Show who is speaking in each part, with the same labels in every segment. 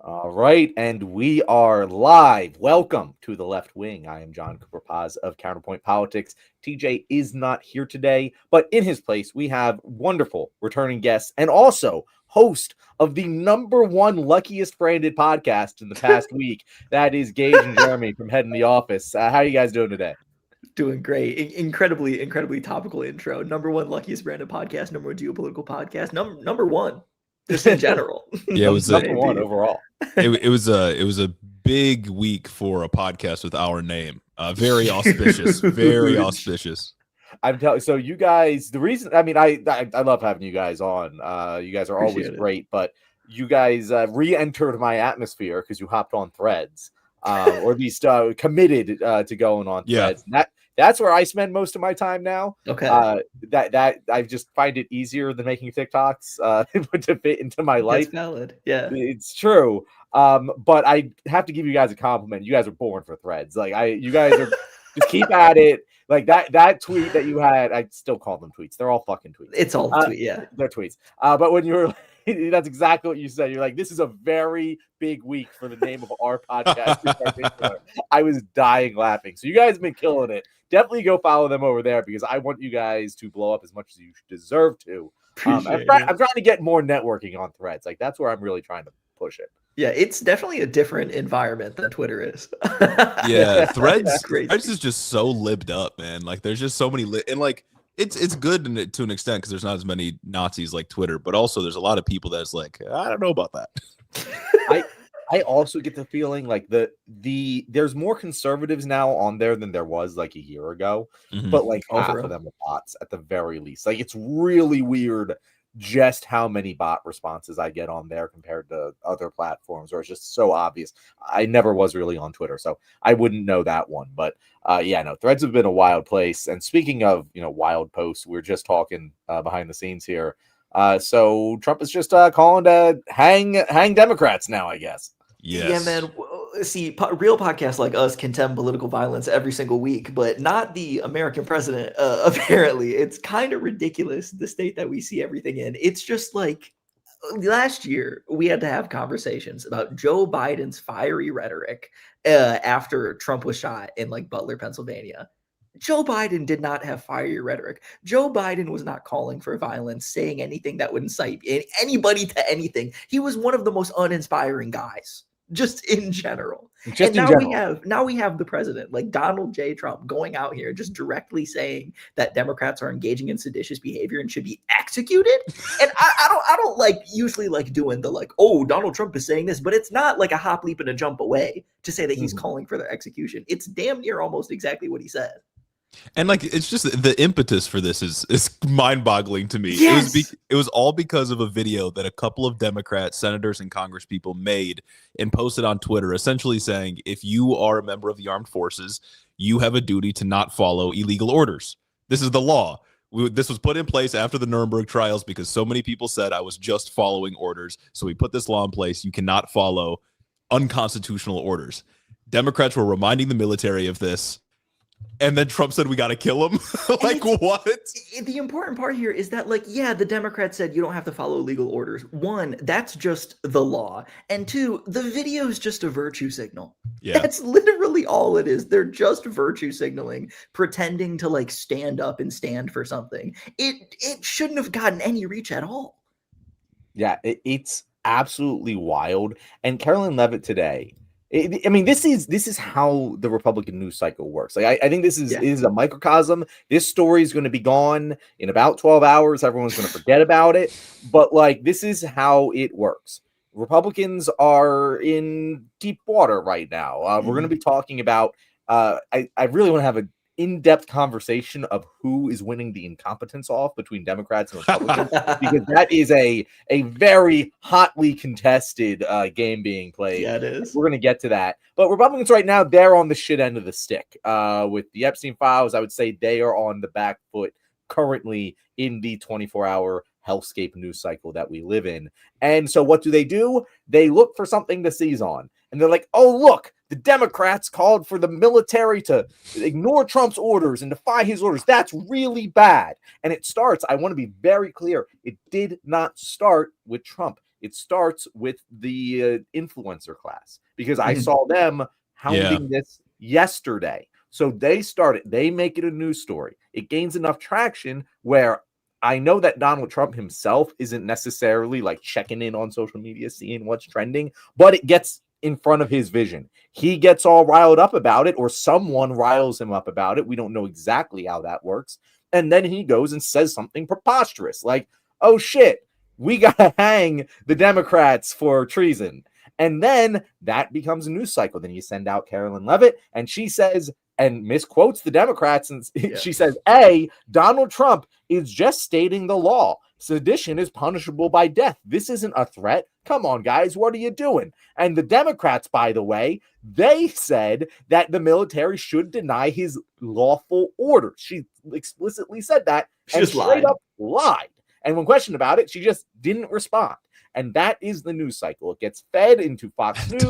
Speaker 1: All right, and we are live. Welcome to the Left Wing. I am John Cooper Paz of Counterpoint Politics. TJ is not here today, but in his place, we have wonderful returning guests and also host of the number one luckiest branded podcast in the past week. That is Gage and Jeremy from Head in the Office. How are you guys doing today?
Speaker 2: Doing great. Incredibly topical intro. Number one luckiest branded podcast, number one geopolitical podcast, number one just in general.
Speaker 3: Yeah, it was
Speaker 1: number one overall.
Speaker 3: It was a big week for a podcast with our name. Very auspicious. Very auspicious.
Speaker 1: I'm telling. So you guys, the reason, I mean, I love having you guys on. You guys are always great, but you guys re-entered my atmosphere because you hopped on Threads, or at least committed to going on Threads. Yeah. That's where I spend most of my time now.
Speaker 2: Okay.
Speaker 1: That I just find it easier than making TikToks to fit into my life.
Speaker 2: That's valid. Yeah,
Speaker 1: it's true. But I have to give you guys a compliment. You guys are born for Threads. Like you guys are just keep at it. Like that tweet that you had, I still call them tweets. They're all fucking tweets.
Speaker 2: It's all tweet, yeah.
Speaker 1: They're tweets. But when you were that's exactly what you said. You're like, this is a very big week for the name of our podcast. I was dying laughing. So you guys have been killing it. Definitely go follow them over there because I want you guys to blow up as much as you deserve to. I'm trying to get more networking on Threads. Like that's where I'm really trying to push it.
Speaker 2: Yeah, it's definitely a different environment than Twitter is.
Speaker 3: Yeah, Threads is just so libbed up, man. Like there's just so many and like it's good to an extent because there's not as many Nazis like Twitter, but also there's a lot of people that's like, I don't know about that.
Speaker 1: I also get the feeling like there's more conservatives now on there than there was like a year ago, but like half of them are bots at the very least. Like it's really weird just how many bot responses I get on there compared to other platforms where it's just so obvious. I never was really on Twitter, so I wouldn't know that one. But Threads have been a wild place. And speaking of, wild posts, we're just talking behind the scenes here. So Trump is just calling to hang Democrats now, I guess.
Speaker 3: Yes.
Speaker 2: Yeah, man. See, real podcasts like us condemn political violence every single week, but not the American president. Apparently, it's kind of ridiculous the state that we see everything in. It's just like last year we had to have conversations about Joe Biden's fiery rhetoric after Trump was shot in like Butler, Pennsylvania. Joe Biden did not have fiery rhetoric. Joe Biden was not calling for violence, saying anything that would incite anybody to anything. He was one of the most uninspiring guys. Just in general. Now we have the president, like Donald J. Trump, going out here just directly saying that Democrats are engaging in seditious behavior and should be executed. And I don't like usually like doing the like, oh, Donald Trump is saying this, but it's not like a hop, leap, and a jump away to say that he's calling for their execution. It's damn near almost exactly what he said.
Speaker 3: And like it's just the impetus for this is mind-boggling to me.
Speaker 2: Yes.
Speaker 3: It was all because of a video that a couple of Democrat senators and congresspeople made and posted on Twitter, essentially saying if you are a member of the armed forces, you have a duty to not follow illegal orders. This is the law. This was put in place after the Nuremberg trials because so many people said I was just following orders. So we put this law in place. You cannot follow unconstitutional orders. Democrats were reminding the military of this. And then Trump said we got to kill him. Like what?
Speaker 2: The important part here is that like, yeah, the Democrats said you don't have to follow legal orders. One, that's just the law. And two, the video is just a virtue signal.
Speaker 3: Yeah.
Speaker 2: That's literally all it is. They're just virtue signaling, pretending to like stand up and stand for something. It shouldn't have gotten any reach at all. Yeah,
Speaker 1: it's absolutely wild. And Carolyn Levitt today, I mean, this is how the Republican news cycle works. Like, I think this is a microcosm. This story is going to be gone in about 12 hours. Everyone's going to forget about it. But like, this is how it works. Republicans are in deep water right now. We're going to be talking about. I really want to have an in-depth conversation of who is winning the incompetence off between Democrats and Republicans because that is a very hotly contested game being played.
Speaker 2: Yeah, it is.
Speaker 1: We're going to get to that. But Republicans right now, they're on the shit end of the stick. With the Epstein Files, I would say they are on the back foot currently in the 24-hour hellscape news cycle that we live in. And so what do? They look for something to seize on. And they're like, oh, look, the Democrats called for the military to ignore Trump's orders and defy his orders. That's really bad. And it starts, I want to be very clear, it did not start with Trump. It starts with the influencer class, because I saw them hounding this yesterday. So they make it a news story. It gains enough traction where I know that Donald Trump himself isn't necessarily like checking in on social media, seeing what's trending, but it gets in front of his vision. He gets all riled up about it, or someone riles him up about it. We don't know exactly how that works. And then he goes and says something preposterous like, oh shit, we got to hang the Democrats for treason. And then that becomes a news cycle. Then you send out Carolyn Levitt, and she says, and misquotes the Democrats, and she says, A, Donald Trump is just stating the law. Sedition is punishable by death. This isn't a threat. Come on, guys, what are you doing? And the Democrats, by the way, they said that the military should deny his lawful orders. She explicitly said that.
Speaker 2: She just
Speaker 1: straight up lied. And when questioned about it, she just didn't respond. And that is the news cycle. It gets fed into Fox News.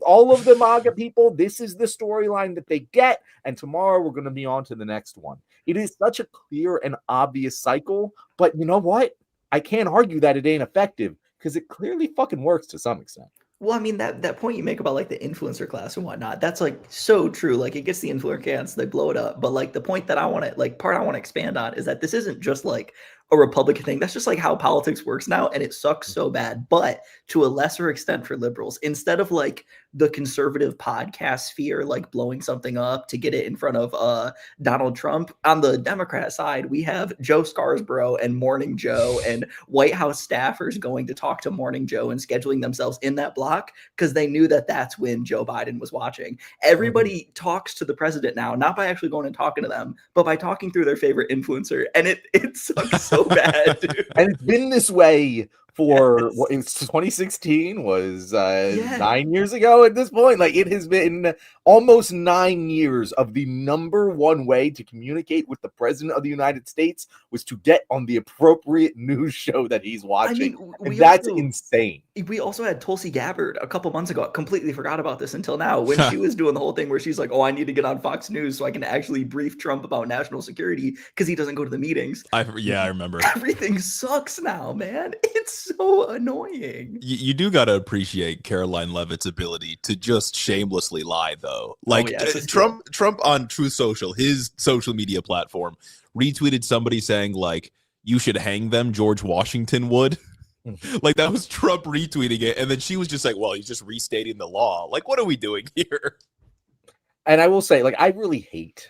Speaker 1: All of the MAGA people, this is the storyline that they get. And tomorrow we're going to be on to the next one. It is such a clear and obvious cycle. But you know what? I can't argue that it ain't effective, because it clearly fucking works to some extent.
Speaker 2: Well, I mean, that point you make about like the influencer class and whatnot, that's like so true. Like it gets the influencer class, they blow it up. But like the point that I want to expand on is that this isn't just like a Republican thing. That's just like how politics works now. And it sucks so bad. But to a lesser extent for liberals, instead of like the conservative podcast sphere, like blowing something up to get it in front of Donald Trump, on the Democrat side, we have Joe Scarborough and Morning Joe and White House staffers going to talk to Morning Joe and scheduling themselves in that block because they knew that that's when Joe Biden was watching. Everybody talks to the president now, not by actually going and talking to them, but by talking through their favorite influencer. And it sucks so bad, dude.
Speaker 1: And it's been this way for what, it's 2016 was 9 years ago at this point. Like it has been almost 9 years of the number one way to communicate with the president of the United States was to get on the appropriate news show that he's watching. And that's insane.
Speaker 2: We also had Tulsi Gabbard a couple months ago. I completely forgot about this until now, when she was doing the whole thing where she's like, oh, I need to get on Fox News so I can actually brief Trump about national security because he doesn't go to the meetings.
Speaker 3: I remember.
Speaker 2: Everything sucks now, man. It's so annoying.
Speaker 3: You do got to appreciate Caroline Levitt's ability to just shamelessly lie, though. Like Trump on Truth Social, his social media platform, retweeted somebody saying like, you should hang them, George Washington would. Like that was Trump retweeting it, and then she was just like, well, he's just restating the law. Like, what are we doing here?
Speaker 1: And I will say, like, I really hate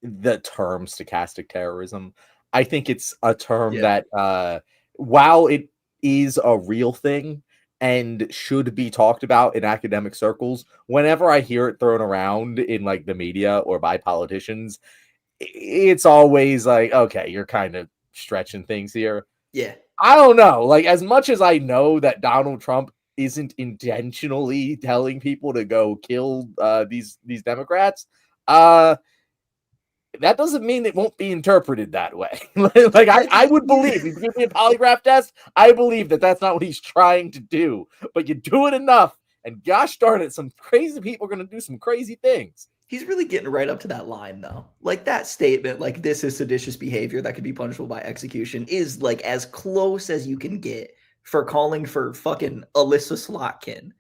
Speaker 1: the term stochastic terrorism. I think it's a term that while it is a real thing and should be talked about in academic circles, whenever I hear it thrown around in like the media or by politicians, it's always like, okay, you're kind of stretching things here.
Speaker 2: Yeah.
Speaker 1: I don't know. Like, as much as I know that Donald Trump isn't intentionally telling people to go kill these Democrats, that doesn't mean it won't be interpreted that way. Like, I would believe, if you give me a polygraph test, I believe that that's not what he's trying to do. But you do it enough, and gosh darn it, some crazy people are going to do some crazy things.
Speaker 2: He's really getting right up to that line, though. Like, that statement, like, this is seditious behavior that could be punishable by execution, is, like, as close as you can get for calling for fucking Alyssa Slotkin.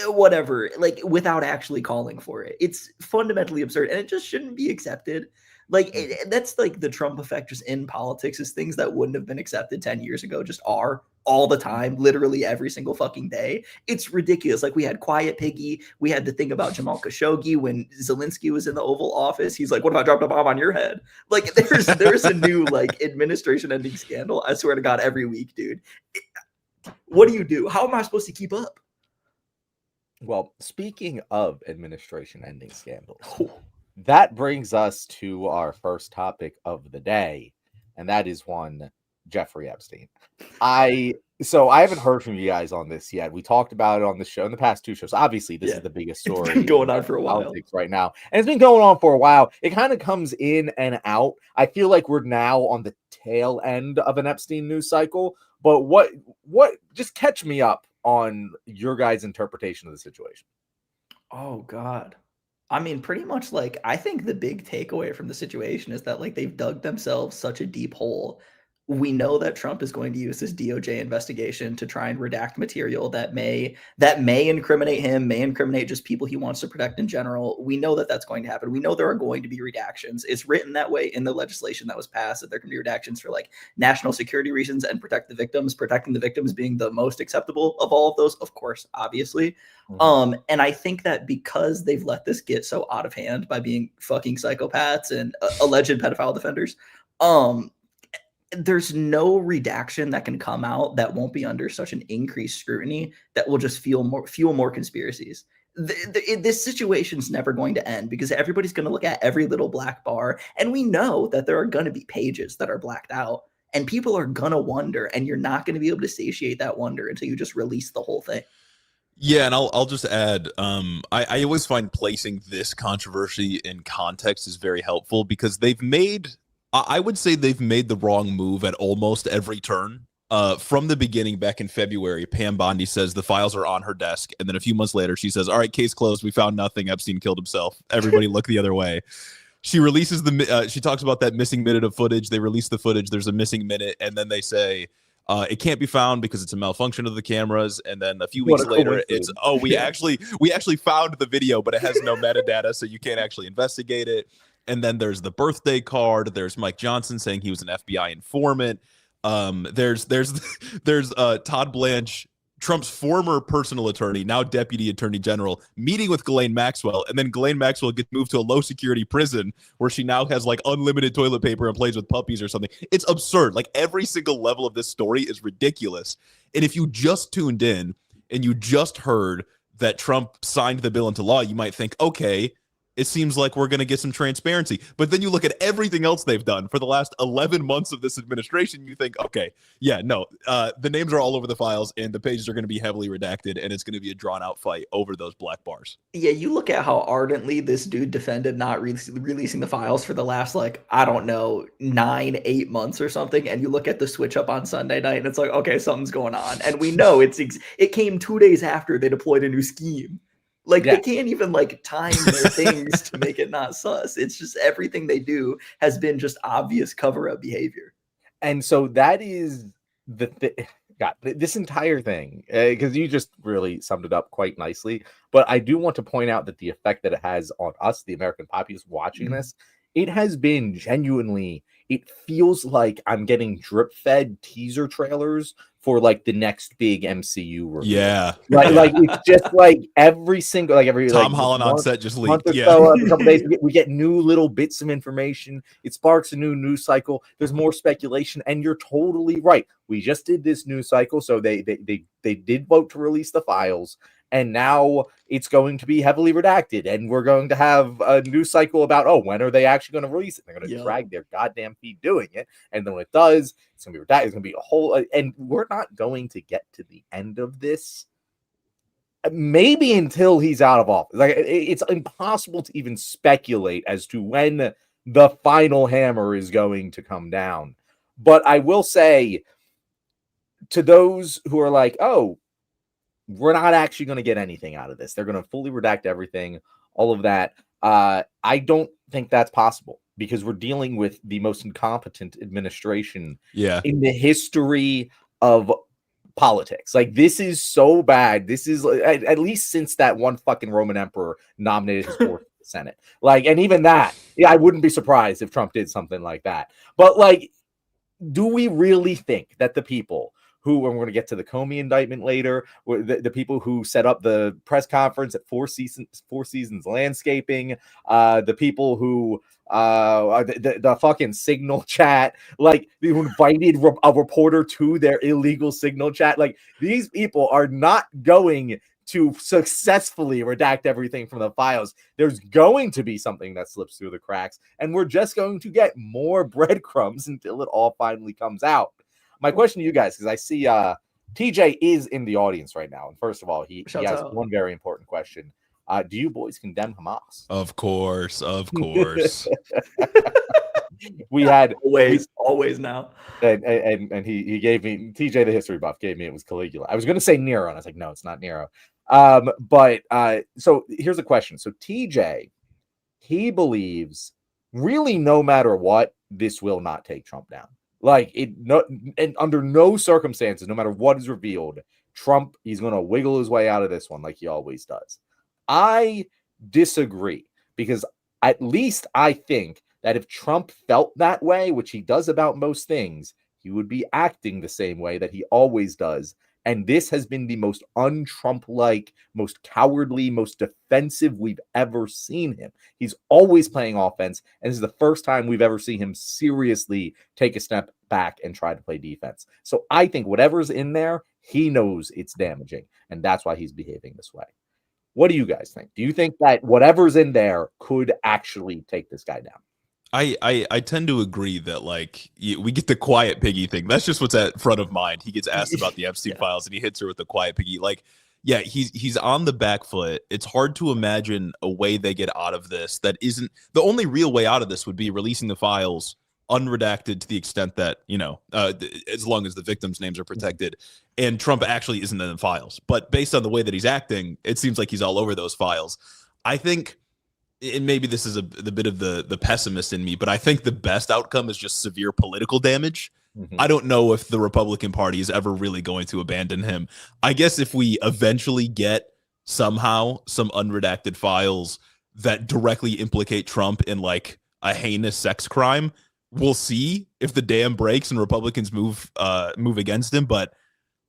Speaker 2: Whatever, like, without actually calling for it. It's fundamentally absurd, and it just shouldn't be accepted. Like, that's like the Trump effect just in politics, is things that wouldn't have been accepted 10 years ago just are all the time, literally every single fucking day. It's ridiculous. Like, we had Quiet Piggy. We had the thing about Jamal Khashoggi when Zelensky was in the Oval Office. He's like, what if I dropped a bomb on your head? Like, there's a new, like, administration ending scandal. I swear to God, every week, dude. What do you do? How am I supposed to keep up?
Speaker 1: Well, speaking of administration ending scandals, that brings us to our first topic of the day, and that is one Jeffrey Epstein. I haven't heard from you guys on this yet. We talked about it on the show in the past two shows. Obviously, this is the biggest story.
Speaker 2: It's been going on for a while
Speaker 1: right now, and it's been going on for a while. It kind of comes in and out. I feel like we're now on the tail end of an Epstein news cycle. But what? Just catch me up on your guys' interpretation of the situation.
Speaker 2: Oh God. I mean, pretty much, like, I think the big takeaway from the situation is that, like, they've dug themselves such a deep hole we know that Trump is going to use this DOJ investigation to try and redact material that may incriminate him, may incriminate just people he wants to protect in general. We know that that's going to happen. We know there are going to be redactions. It's written that way in the legislation that was passed, that there can be redactions for like national security reasons and protect the victims, protecting the victims being the most acceptable of all of those, of course, obviously. And I think that because they've let this get so out of hand by being fucking psychopaths and alleged pedophile defenders, there's no redaction that can come out that won't be under such an increased scrutiny that will just fuel more conspiracies. This situation's never going to end because everybody's going to look at every little black bar, and we know that there are going to be pages that are blacked out, and people are going to wonder, and you're not going to be able to satiate that wonder until you just release the whole thing.
Speaker 3: Yeah, and I'll just add, I always find placing this controversy in context is very helpful because I would say they've made the wrong move at almost every turn. From the beginning, back in February, Pam Bondi says the files are on her desk. And then a few months later, she says, all right, case closed. We found nothing. Epstein killed himself. Everybody look the other way. She releases she talks about that missing minute of footage. They release the footage. There's a missing minute. And then they say, it can't be found because it's a malfunction of the cameras. And then a few weeks later, it's, we actually found the video, but it has no metadata. So you can't actually investigate it. And then there's the birthday card. There's Mike Johnson saying he was an FBI informant. There's Todd Blanche, Trump's former personal attorney, now deputy attorney general, meeting with Ghislaine Maxwell, and then Ghislaine Maxwell gets moved to a low security prison where she now has like unlimited toilet paper and plays with puppies or something. It's absurd. Like every single level of this story is ridiculous. And if you just tuned in and you just heard that Trump signed the bill into law, you might think, okay, it seems like we're going to get some transparency. But then you look at everything else they've done for the last 11 months of this administration, you think, okay, yeah, no, the names are all over the files and the pages are going to be heavily redacted and it's going to be a drawn out fight over those black bars.
Speaker 2: Yeah, you look at how ardently this dude defended not releasing the files for the last, like, I don't know, 9-8 months or something. And you look at the switch up on Sunday night and it's like, okay, something's going on. And we know it came 2 days after they deployed a new scheme. Like, they can't even, like, time their things to make it not sus. It's just everything they do has been just obvious cover-up behavior.
Speaker 1: And so that is this entire thing, because you just really summed it up quite nicely. But I do want to point out that the effect that it has on us, the American populace watching this, it has been genuinely, it feels like I'm getting drip-fed teaser trailers for like the next big MCU review.
Speaker 3: Yeah.
Speaker 1: Like it's just like every
Speaker 3: Tom Holland on set just leaked.
Speaker 1: Yeah. So, a couple days we get new little bits of information. It sparks a new news cycle. There's more speculation, and you're totally right. We just did this news cycle, so they did vote to release the files. And now it's going to be heavily redacted, and we're going to have a news cycle about, when are they actually going to release it? They're going to drag their goddamn feet doing it. And then when it does, it's going to be redacted. It's going to be a whole, and we're not going to get to the end of this maybe until he's out of office. Like, it's impossible to even speculate as to when the final hammer is going to come down. But I will say to those who are like, we're not actually going to get anything out of this, they're going to fully redact everything, all of that. I don't think that's possible because we're dealing with the most incompetent administration in the history of politics. Like, this is so bad. This is at least since that one fucking Roman emperor nominated his fourth Senate. Like, and even that, I wouldn't be surprised if Trump did something like that. But like, do we really think that the people who, and we're going to get to the Comey indictment later, the people who set up the press conference at Four Seasons Landscaping, the people who, the fucking Signal chat, like, who invited a reporter to their illegal Signal chat, like, these people are not going to successfully redact everything from the files. There's going to be something that slips through the cracks, and we're just going to get more breadcrumbs until it all finally comes out. My question to you guys, because I see TJ is in the audience right now. And first of all, he has one very important question. Do you boys condemn Hamas?
Speaker 3: Of course.
Speaker 1: We had
Speaker 2: always now.
Speaker 1: And he gave me, TJ the history buff gave me, it was Caligula. I was going to say Nero, and I was like, no, it's not Nero. So here's a question. So TJ, he believes really no matter what, this will not take Trump down. And under no circumstances, no matter what is revealed, Trump, he's going to wiggle his way out of this one like he always does. I disagree, because at least I think that if Trump felt that way, which he does about most things, he would be acting the same way that he always does. And this has been the most un-Trump-like, most cowardly, most defensive we've ever seen him. He's always playing offense, and this is the first time we've ever seen him seriously take a step back and try to play defense. So I think whatever's in there, he knows it's damaging, and that's why he's behaving this way. What do you guys think? Do you think that whatever's in there could actually take this guy down?
Speaker 3: I tend to agree that, like, we get the quiet piggy thing. That's just what's at front of mind. He gets asked about the Epstein files and he hits her with the quiet piggy. Like, yeah, he's on the back foot. It's hard to imagine a way they get out of this that isn't the only real way out of this would be releasing the files unredacted to the extent that, as long as the victims' names are protected and Trump actually isn't in the files. But based on the way that he's acting, it seems like he's all over those files. I think, and maybe this is the bit of the pessimist in me, but I think the best outcome is just severe political damage. Mm-hmm. I don't know if the Republican Party is ever really going to abandon him. I guess if we eventually get somehow some unredacted files that directly implicate Trump in like a heinous sex crime, we'll see if the dam breaks and Republicans move against him. But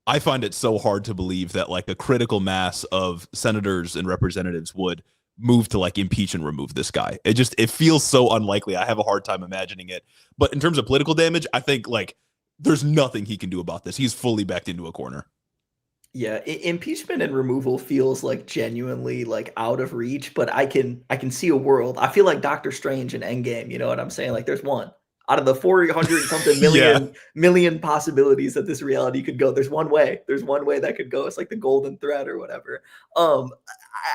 Speaker 3: I find it so hard to believe that like a critical mass of senators and representatives would move to like impeach and remove this guy. It feels so unlikely. I have a hard time imagining it. But in terms of political damage, I think like there's nothing he can do about this. He's fully backed into a corner.
Speaker 2: Yeah, impeachment and removal feels like genuinely like out of reach, but I can see a world. I feel like Doctor Strange in Endgame, you know what I'm saying? Like there's one out of the 400 something million possibilities that this reality could go. There's one way that could go. It's like the golden thread or whatever.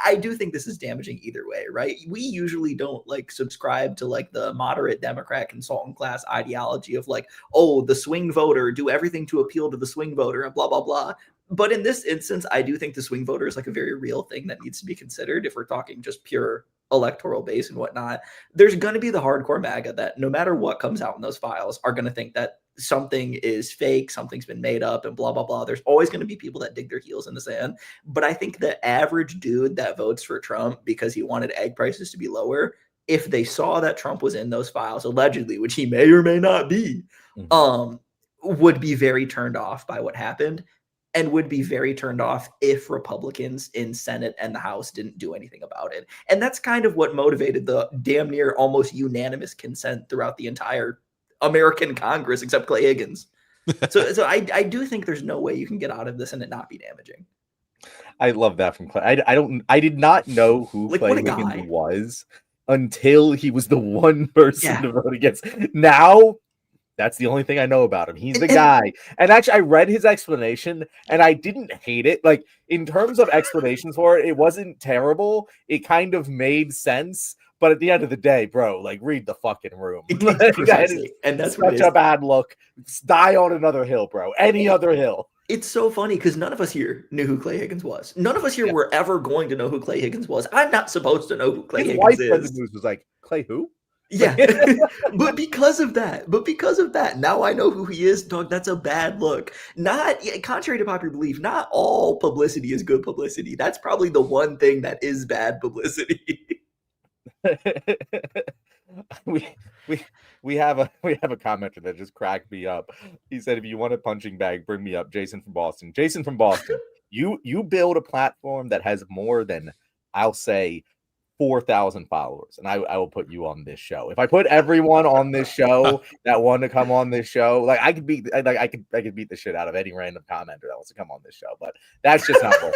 Speaker 2: I do think this is damaging either way, right? We usually don't like subscribe to like the moderate Democrat consultant class ideology of like, oh, the swing voter, do everything to appeal to the swing voter and blah, blah, blah. But in this instance, I do think the swing voter is like a very real thing that needs to be considered if we're talking just pure electoral base and whatnot. There's going to be the hardcore MAGA that no matter what comes out in those files are going to think that something is fake, something's been made up and blah, blah, blah. There's always going to be people that dig their heels in the sand. But I think the average dude that votes for Trump because he wanted egg prices to be lower, if they saw that Trump was in those files, allegedly, which he may or may not be, would be very turned off by what happened. And would be very turned off if Republicans in Senate and the House didn't do anything about it. And that's kind of what motivated the damn near almost unanimous consent throughout the entire American Congress, except Clay Higgins. So I do think there's no way you can get out of this and it not be damaging.
Speaker 1: I love that from Clay. I did not know who Clay Higgins was until he was the one person to vote against. Now, that's the only thing I know about him. He's the guy. And actually, I read his explanation, and I didn't hate it. Like, in terms of explanations for it, it wasn't terrible. It kind of made sense. But at the end of the day, bro, like, read the fucking room. And that's such a bad look. Die on another hill, bro. Any other hill.
Speaker 2: It's so funny because none of us here knew who Clay Higgins was. None of us here were ever going to know who Clay Higgins was. I'm not supposed to know who Clay Higgins is. His wife read the news was like, Clay who? Yeah, but because of that, now I know who he is, dog. That's a bad look. Contrary to popular belief, not all publicity is good publicity. That's probably the one thing that is bad publicity.
Speaker 1: we have a commenter that just cracked me up. He said, if you want a punching bag, bring me up Jason from Boston. Jason from Boston, you build a platform that has more than, I'll say, 4,000 followers, and I will put you on this show. If I put everyone on this show that wanted to come on this show, like I could beat the shit out of any random commenter that wants to come on this show, but that's just not cool.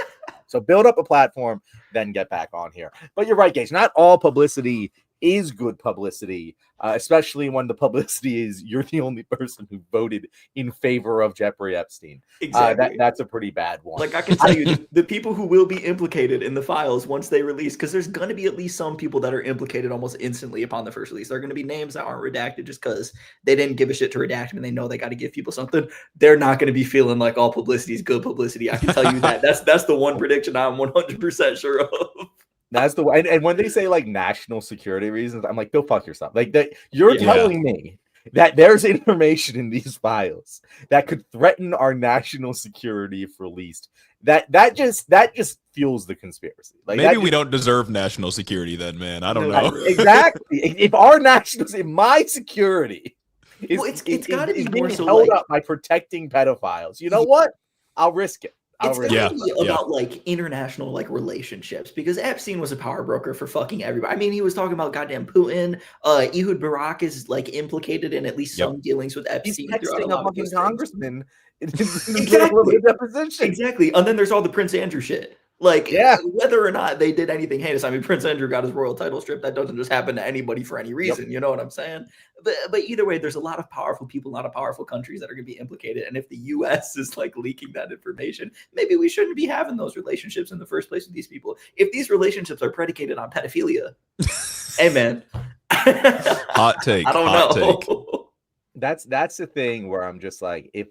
Speaker 1: So build up a platform, then get back on here. But you're right, Gage. Not all publicity is good publicity, especially when the publicity is you're the only person who voted in favor of Jeffrey Epstein.
Speaker 2: Exactly.
Speaker 1: That's a pretty bad one.
Speaker 2: Like I can tell you, the people who will be implicated in the files once they release, because there's going to be at least some people that are implicated almost instantly upon the first release. There are going to be names that aren't redacted just because they didn't give a shit to redact them and they know they got to give people something. They're not going to be feeling like all publicity is good publicity. I can tell you that. That's the one prediction I'm 100% sure of.
Speaker 1: That's the way. And when they say like national security reasons, I'm like, go fuck yourself. Like that, you're telling me that there's information in these files that could threaten our national security if released, that just fuels the conspiracy. Like,
Speaker 3: maybe we don't deserve national security then, man. I don't know.
Speaker 1: Exactly. If our if my security is,
Speaker 2: well, it's got to be more
Speaker 1: being
Speaker 2: so
Speaker 1: held
Speaker 2: like
Speaker 1: up by protecting pedophiles, you know what? I'll risk it.
Speaker 2: It's gotta be about like international like relationships, because Epstein was a power broker for fucking everybody. I mean, he was talking about goddamn Putin. Ehud Barak is like implicated in at least some dealings with Epstein.
Speaker 1: He's texting a fucking congressman in
Speaker 2: exactly.
Speaker 1: deposition.
Speaker 2: Exactly. And then there's all the Prince Andrew shit. Like, whether or not they did anything heinous. I mean, Prince Andrew got his royal title stripped. That doesn't just happen to anybody for any reason. You know what I'm saying? But either way, there's a lot of powerful people, a lot of powerful countries that are going to be implicated. And if the U.S. is like leaking that information, maybe we shouldn't be having those relationships in the first place with these people. If these relationships are predicated on pedophilia, hey man,
Speaker 3: hot take.
Speaker 2: I don't know.
Speaker 1: That's the thing where I'm just like, if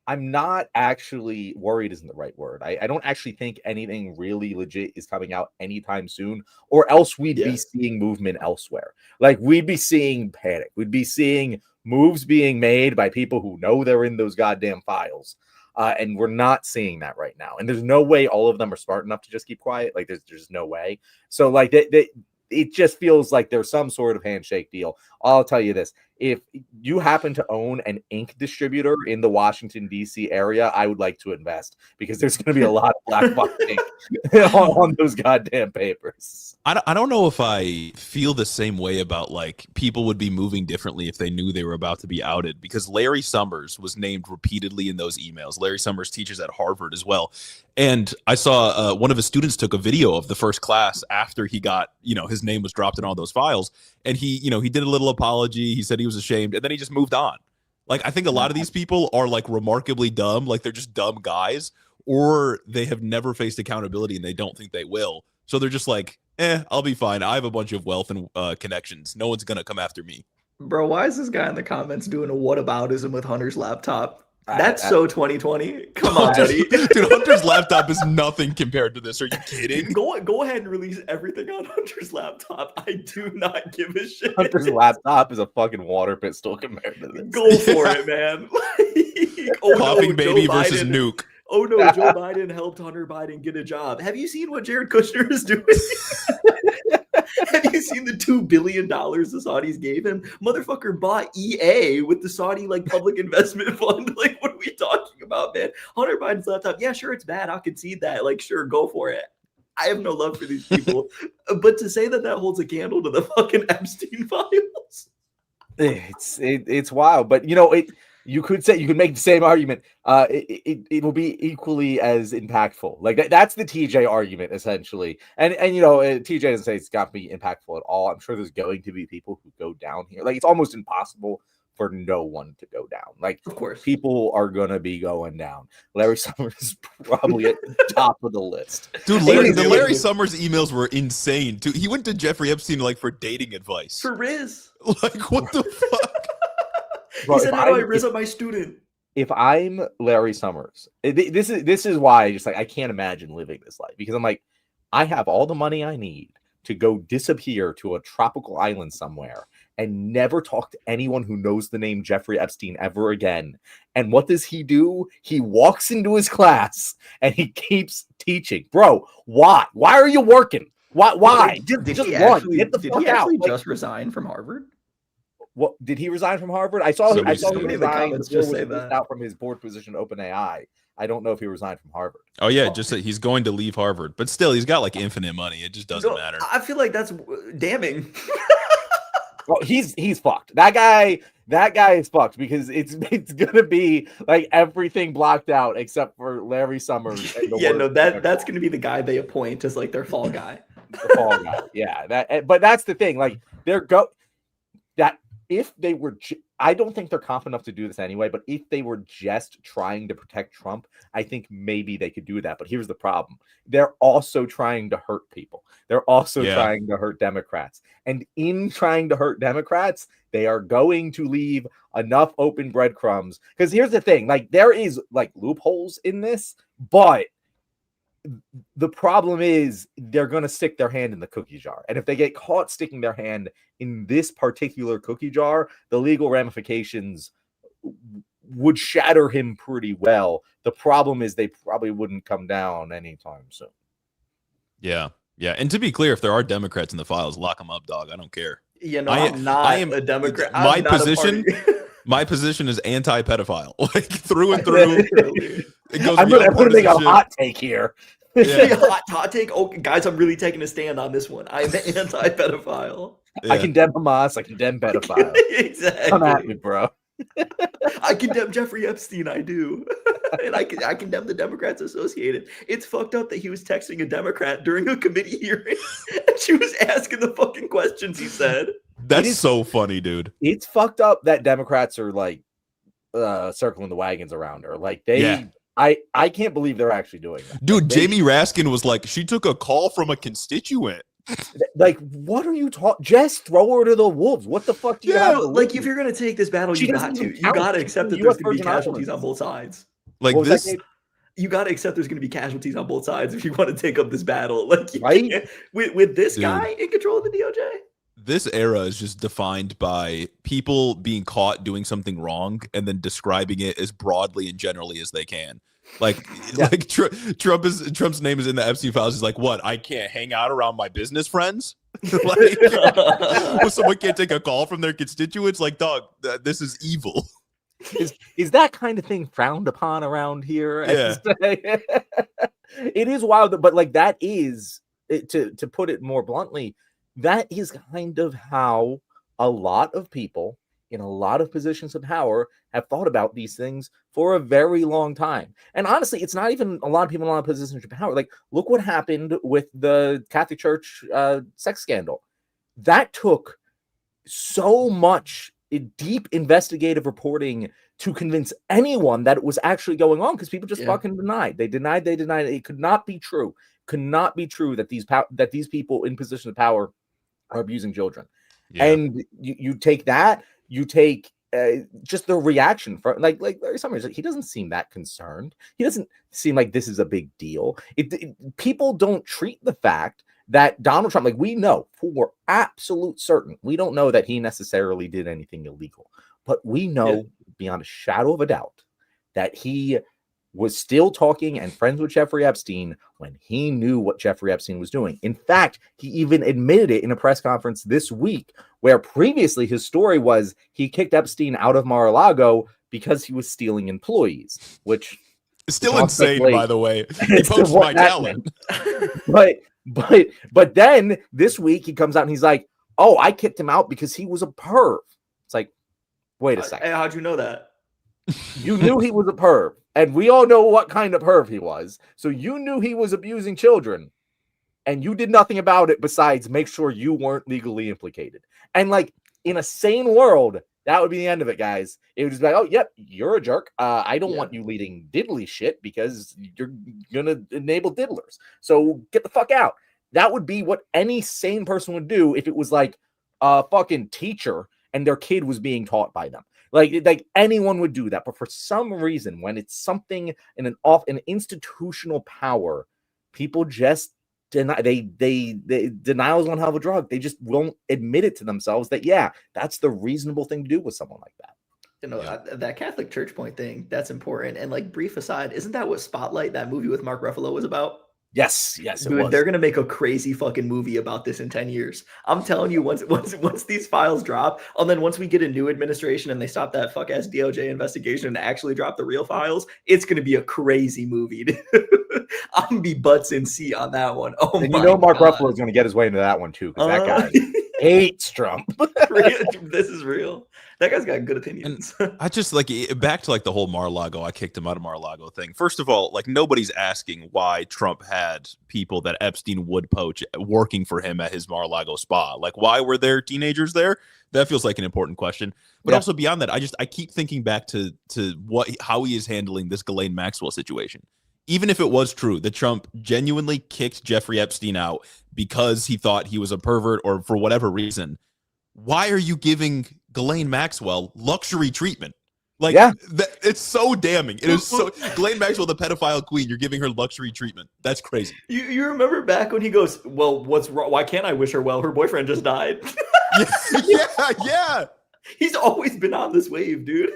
Speaker 1: I'm not actually worried isn't the right word. I don't actually think anything really legit is coming out anytime soon, or else we'd be seeing movement elsewhere. Like, we'd be seeing panic. We'd be seeing moves being made by people who know they're in those goddamn files. And we're not seeing that right now. And there's no way all of them are smart enough to just keep quiet. Like, there's no way. So like it just feels like there's some sort of handshake deal. I'll tell you this. If you happen to own an ink distributor in the Washington, D.C. area, I would like to invest, because there's going to be a lot of black box ink on those goddamn papers.
Speaker 3: I don't know if I feel the same way about like people would be moving differently if they knew they were about to be outed, because Larry Summers was named repeatedly in those emails. Larry Summers teaches at Harvard as well. And I saw one of his students took a video of the first class after he got, his name was dropped in all those files. And he did a little apology. He said he was ashamed, and then he just moved on. Like, I think a lot of these people are like remarkably dumb. Like, they're just dumb guys, or they have never faced accountability and they don't think they will. So they're just like, I'll be fine. I have a bunch of wealth and connections. No one's going to come after me.
Speaker 2: Bro, why is this guy in the comments doing a whataboutism with Hunter's laptop? That's so 2020. Come on, buddy.
Speaker 3: Dude, Hunter's laptop is nothing compared to this. Are you kidding?
Speaker 2: Go ahead and release everything on Hunter's laptop. I do not give a shit.
Speaker 1: Hunter's laptop is a fucking water pistol compared to this.
Speaker 2: Go for it, man.
Speaker 3: Coughing baby versus nuke.
Speaker 2: Oh no, Joe Biden helped Hunter Biden get a job. Have you seen what Jared Kushner is doing? Have you seen the $2 billion the Saudis gave him? Motherfucker bought EA with the Saudi public investment fund. Like, what are we talking about, man? Hunter Biden's laptop. Yeah, sure, it's bad. I'll concede that. Like, sure, go for it. I have no love for these people. But to say that holds a candle to the fucking Epstein files.
Speaker 1: It's wild. But you could make the same argument. It will be equally as impactful. Like that's the TJ argument essentially. And TJ doesn't say it's got to be impactful at all. I'm sure there's going to be people who go down here. Like, it's almost impossible for no one to go down. Like,
Speaker 2: of course,
Speaker 1: people are gonna be going down. Larry Summers is probably at the top of the list.
Speaker 3: Dude, Larry Summers emails were insane. Dude, he went to Jeffrey Epstein for dating advice.
Speaker 2: For Riz.
Speaker 3: Like, what the fuck?
Speaker 2: Bro, he said, "How do I Riz up my student?"
Speaker 1: If I'm Larry Summers, this is why I can't imagine living this life, because I'm like, I have all the money I need to go disappear to a tropical island somewhere and never talk to anyone who knows the name Jeffrey Epstein ever again. And what does he do? He walks into his class and he keeps teaching. Bro, why? Why are you working? Why?
Speaker 2: Did he actually just resign from Harvard?
Speaker 1: What, did he resign from Harvard? I saw him
Speaker 2: in the comments just say that
Speaker 1: out from his board position at OpenAI. I don't know if he resigned from Harvard.
Speaker 3: Oh yeah, just that he's going to leave Harvard, but still, he's got infinite money. It just doesn't matter.
Speaker 2: I feel like that's damning.
Speaker 1: Well, he's fucked. That guy is fucked, because it's gonna be everything blocked out except for Larry Summers.
Speaker 2: That's gonna be the guy they appoint as their fall guy.
Speaker 1: The fall guy, yeah. But that's the thing. If they were, I don't think they're confident enough to do this anyway, but if they were just trying to protect Trump, I think maybe they could do that. But here's the problem. They're also trying to hurt people. They're also trying to hurt Democrats. And in trying to hurt Democrats, they are going to leave enough open breadcrumbs. Because here's the thing, there is loopholes in this, but the problem is they're going to stick their hand in the cookie jar. And if they get caught sticking their hand in this particular cookie jar, the legal ramifications would shatter him pretty well. The problem is they probably wouldn't come down anytime soon.
Speaker 3: Yeah. Yeah. And to be clear, if there are Democrats in the files, lock them up, dog. I don't care.
Speaker 2: You know, I am a Democrat.
Speaker 3: My position is anti-pedophile, like through and through. It goes.
Speaker 1: I'm going to make a hot take here.
Speaker 2: Yeah. hot take. Oh, guys, I'm really taking a stand on this one. I'm anti-pedophile.
Speaker 1: Yeah. I condemn Hamas. I condemn pedophiles.
Speaker 2: Exactly.
Speaker 1: Come at me, bro.
Speaker 2: I condemn Jeffrey Epstein. I do. And I condemn the Democrats associated. It's fucked up that he was texting a Democrat during a committee hearing and she was asking the fucking questions he said.
Speaker 3: That's so funny, dude.
Speaker 1: It's fucked up that Democrats are like circling the wagons around her. Like I can't believe they're actually doing that.
Speaker 3: Dude, Jamie Raskin was like, she took a call from a constituent.
Speaker 1: Like, what are you talking? Just throw her to the wolves. What the fuck do you have?
Speaker 2: Like, if you're gonna take this battle, you got to accept that there's gonna be casualties on both sides.
Speaker 3: Like this,
Speaker 2: you got to accept there's gonna be casualties on both sides if you want to take up this battle. Like,
Speaker 1: right?
Speaker 2: With this guy in control of the DOJ.
Speaker 3: This era is just defined by people being caught doing something wrong and then describing it as broadly and generally as they can. Like Trump's name is in the Epstein Files. He's like, what? I can't hang out around my business friends. Like, someone can't take a call from their constituents. Like, dog, this is evil.
Speaker 1: Is that kind of thing frowned upon around here?
Speaker 3: Yeah.
Speaker 1: It is wild, but like that is to put it more bluntly. That is kind of how a lot of people in a lot of positions of power have thought about these things for a very long time. And honestly, it's not even a lot of people in a lot of positions of power. Like, look what happened with the Catholic Church sex scandal. That took so much deep investigative reporting to convince anyone that it was actually going on, because people just fucking denied. They denied. It could not be true. Could not be true that these people in positions of power are abusing children. Yeah. And you take that, you take just the reaction from like Larry Summers. He doesn't seem that concerned. He doesn't seem like this is a big deal. People don't treat the fact that Donald Trump, like, we know for absolute certain, we don't know that he necessarily did anything illegal, but we know beyond a shadow of a doubt that he was still talking and friends with Jeffrey Epstein when he knew what Jeffrey Epstein was doing. In fact, he even admitted it in a press conference this week, where previously his story was he kicked Epstein out of Mar-a-Lago because he was stealing employees, which
Speaker 3: is still insane, by the way. He poached my talent.
Speaker 1: But then this week he comes out and he's like, oh, I kicked him out because he was a perv. It's like, wait a second.
Speaker 2: Hey, how'd you know that?
Speaker 1: You knew he was a perv, and we all know what kind of perv he was. So you knew he was abusing children, and you did nothing about it besides make sure you weren't legally implicated. And like, in a sane world, that would be the end of it, guys. It would just be like, oh, yep, you're a jerk. I don't want you leading diddly shit because you're gonna enable diddlers. So get the fuck out. That would be what any sane person would do if it was like a fucking teacher and their kid was being taught by them. Like anyone would do that, but for some reason, when it's something in an institutional power, people just deny. Denial is one hell of a drug. They just won't admit it to themselves that that's the reasonable thing to do with someone like that.
Speaker 2: You know, that Catholic Church point thing, that's important. And like, brief aside, isn't that what Spotlight, that movie with Mark Ruffalo, was about?
Speaker 1: Yes,
Speaker 2: dude, they're gonna make a crazy fucking movie about this in 10 years. I'm telling you, once these files drop, and then once we get a new administration and they stop that fuck ass DOJ investigation and actually drop the real files, it's gonna be a crazy movie. I'm gonna be butts in seat on that one. Oh, and
Speaker 1: Mark Ruffalo is gonna get his way into that one too, because that guy hates Trump.
Speaker 2: This is real. That guy's got good opinions.
Speaker 3: And I just like, back to like the whole Mar-a-Lago, I kicked him out of Mar-a-Lago thing. First of all, like, nobody's asking why Trump had people that Epstein would poach working for him at his Mar-a-Lago spa. Like, why were there teenagers there? That feels like an important question. But also beyond that, I keep thinking back to how he is handling this Ghislaine Maxwell situation. Even if it was true that Trump genuinely kicked Jeffrey Epstein out because he thought he was a pervert or for whatever reason, why are you giving Ghislaine Maxwell luxury treatment? Like,
Speaker 1: yeah,
Speaker 3: it's so damning. It is so. Ghislaine Maxwell, the pedophile queen, you're giving her luxury treatment. That's crazy.
Speaker 2: You remember back when he goes, well, what's wrong? Why can't I wish her well? Her boyfriend just died.
Speaker 3: Yeah.
Speaker 2: He's always been on this wave, dude.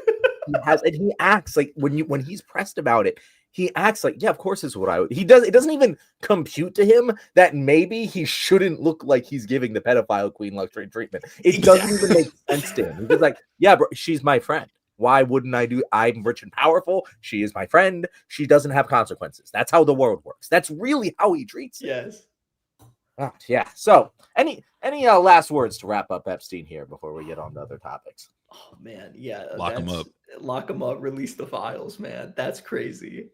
Speaker 1: he has, and he acts like when he's pressed about it, he acts like, yeah, of course this is what I would. He does. It doesn't even compute to him that maybe he shouldn't look like he's giving the pedophile queen luxury treatment. It doesn't even make sense to him. He's like, yeah, bro, she's my friend. Why wouldn't I do? I'm rich and powerful. She is my friend. She doesn't have consequences. That's how the world works. That's really how he treats it.
Speaker 2: Yes.
Speaker 1: Oh, yeah. So, any last words to wrap up Epstein here before we get on to other topics?
Speaker 2: Oh man, yeah.
Speaker 3: Lock him up.
Speaker 2: Lock him up. Release the files, man. That's crazy.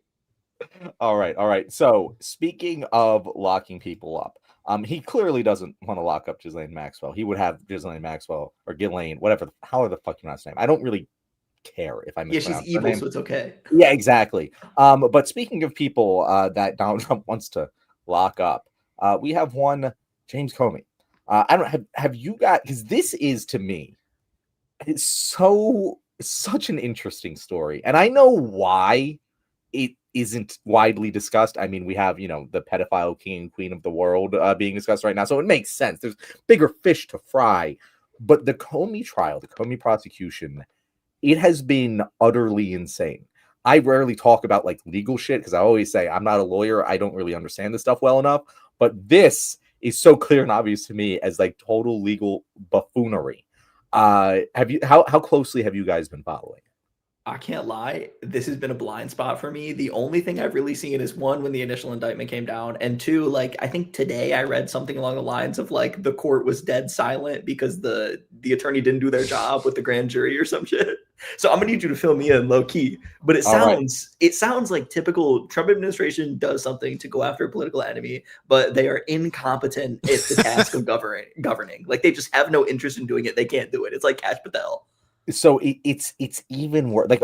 Speaker 1: All right. So, speaking of locking people up, he clearly doesn't want to lock up Ghislaine Maxwell. He would have Ghislaine Maxwell or Ghislaine, whatever. How the fuck you pronounce her name? I don't really care if I mispronounce
Speaker 2: she's evil, so it's okay.
Speaker 1: Yeah, exactly. But speaking of people that Donald Trump wants to lock up, we have one, James Comey. I don't have you got, because this is, to me, it's such an interesting story, and I know why it isn't widely discussed. I mean, we have, the pedophile king and queen of the world being discussed right now, so it makes sense. There's bigger fish to fry. But the Comey trial, the Comey prosecution, it has been utterly insane. I rarely talk about like legal shit because I always say I'm not a lawyer. I don't really understand this stuff well enough. But this is so clear and obvious to me as like total legal buffoonery. How closely have you guys been following?
Speaker 2: I can't lie. This has been a blind spot for me. The only thing I've really seen is one, when the initial indictment came down, and two, like, I think today I read something along the lines of like the court was dead silent because the attorney didn't do their job with the grand jury or some shit. So I'm gonna need you to fill me in low key. But it sounds like typical Trump administration does something to go after a political enemy, but they are incompetent at the task of governing. Like they just have no interest in doing it. They can't do it. It's like Kash Patel.
Speaker 1: So it's even worse. Like,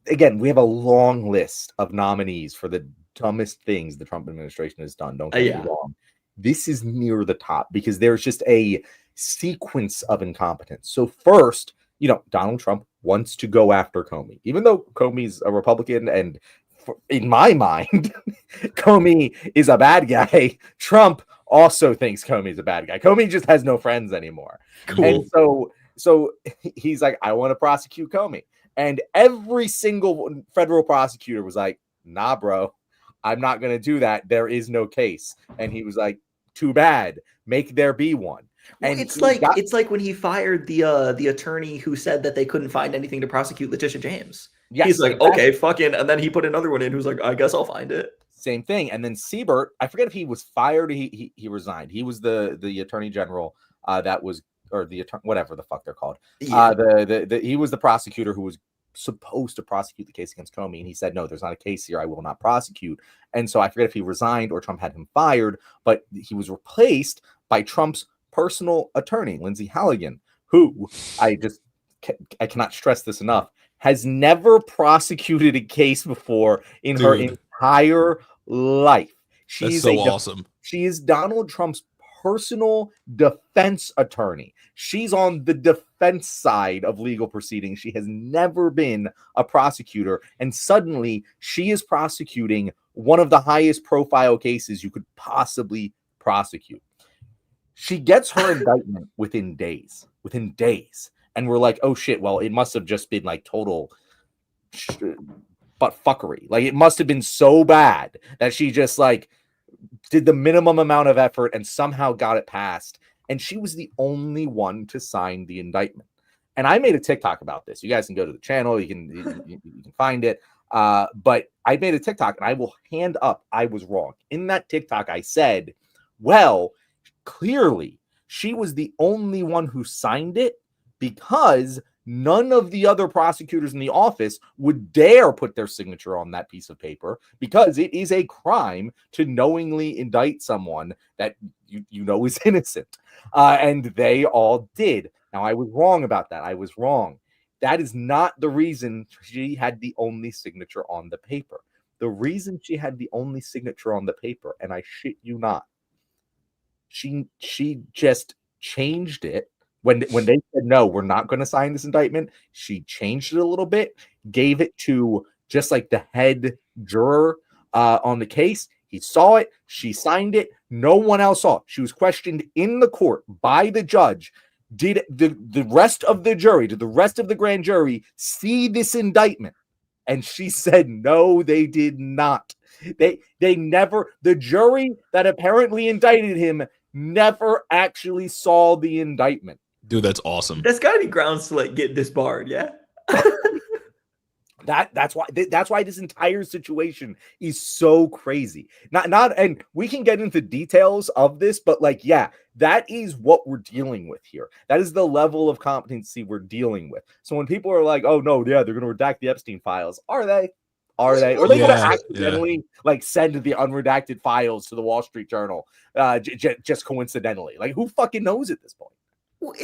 Speaker 1: again, we have a long list of nominees for the dumbest things the Trump administration has done. Don't get me wrong. This is near the top because there's just a sequence of incompetence. So first, Donald Trump wants to go after Comey, even though Comey's a Republican, and in my mind, Comey is a bad guy. Trump also thinks Comey's a bad guy. Comey just has no friends anymore. Cool. And so he's like, I want to prosecute Comey. And every single federal prosecutor was like, nah, bro, I'm not going to do that. There is no case. And he was like, too bad. Make there be one.
Speaker 2: Well,
Speaker 1: and
Speaker 2: it's like when he fired the attorney who said that they couldn't find anything to prosecute Letitia James. Yes, he's like, exactly. Okay, fucking. And then he put another one in who's like, I guess I'll find it.
Speaker 1: Same thing. And then Siebert, I forget if he was fired or he resigned. He was the attorney general that was, or the attorney, whatever the fuck they're called. Yeah. He was the prosecutor who was supposed to prosecute the case against Comey, and he said, no, there's not a case here. I will not prosecute. And so I forget if he resigned or Trump had him fired, but he was replaced by Trump's personal attorney, Lindsay Halligan, who I cannot stress this enough, has never prosecuted a case before in her entire life.
Speaker 3: That's so awesome.
Speaker 1: She is Donald Trump's personal defense attorney. She's on the defense side of legal proceedings. She has never been a prosecutor, and suddenly she is prosecuting one of the highest profile cases you could possibly prosecute. She gets her indictment within days. And we're like, oh shit, well, it must have just been like total butt fuckery. Like it must have been so bad that she just like did the minimum amount of effort and somehow got it passed. And she was the only one to sign the indictment. And I made a TikTok about this. You guys can go to the channel. You can find it. But I made a TikTok, and I will hand up, I was wrong. In that TikTok, I said, well, clearly she was the only one who signed it because none of the other prosecutors in the office would dare put their signature on that piece of paper, because it is a crime to knowingly indict someone that you know is innocent. And they all did. Now, I was wrong about that. I was wrong. That is not the reason she had the only signature on the paper. The reason she had the only signature on the paper, and I shit you not, she just changed it When they said, no, we're not going to sign this indictment, she changed it a little bit, gave it to just like the head juror on the case. He saw it. She signed it. No one else saw it. She was questioned in the court by the judge. Did the rest of the jury, did the rest of the grand jury see this indictment? And she said, no, they did not. They never, the jury that apparently indicted him never actually saw the indictment.
Speaker 3: Dude, that's awesome.
Speaker 2: That's got to be grounds to like get disbarred, yeah?
Speaker 1: That's why this entire situation is so crazy. And we can get into details of this, but like, yeah, that is what we're dealing with here. That is the level of competency we're dealing with. So when people are like, "Oh no, yeah, they're going to redact the Epstein files," are they? Or are they going to accidentally like send the unredacted files to the Wall Street Journal just coincidentally? Like, who fucking knows at this point?
Speaker 2: Well,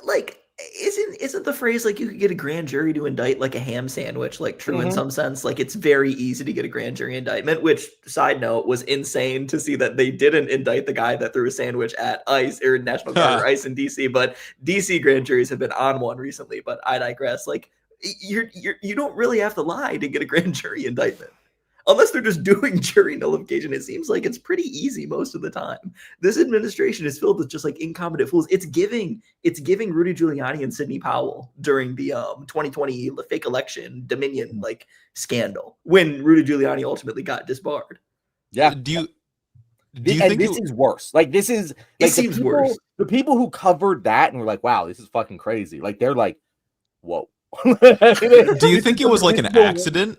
Speaker 2: like. Isn't the phrase like you could get a grand jury to indict like a ham sandwich like true in some sense? Like it's very easy to get a grand jury indictment, which side note was insane to see that they didn't indict the guy that threw a sandwich at ICE or National Guard or ICE in DC, but DC grand juries have been on one recently. But I digress. Like you don't really have to lie to get a grand jury indictment. Unless they're just doing jury nullification, it seems like it's pretty easy most of the time. This administration is filled with just like incompetent fools. It's giving Rudy Giuliani and Sidney Powell during the 2020 fake election Dominion like scandal when Rudy Giuliani ultimately got disbarred.
Speaker 1: Yeah.
Speaker 3: Do you think
Speaker 1: this is worse? Like this is like
Speaker 2: it seems worse.
Speaker 1: The people who covered that and were like, "Wow, this is fucking crazy." Like they're like, "Whoa."
Speaker 3: Do you think it was like an accident?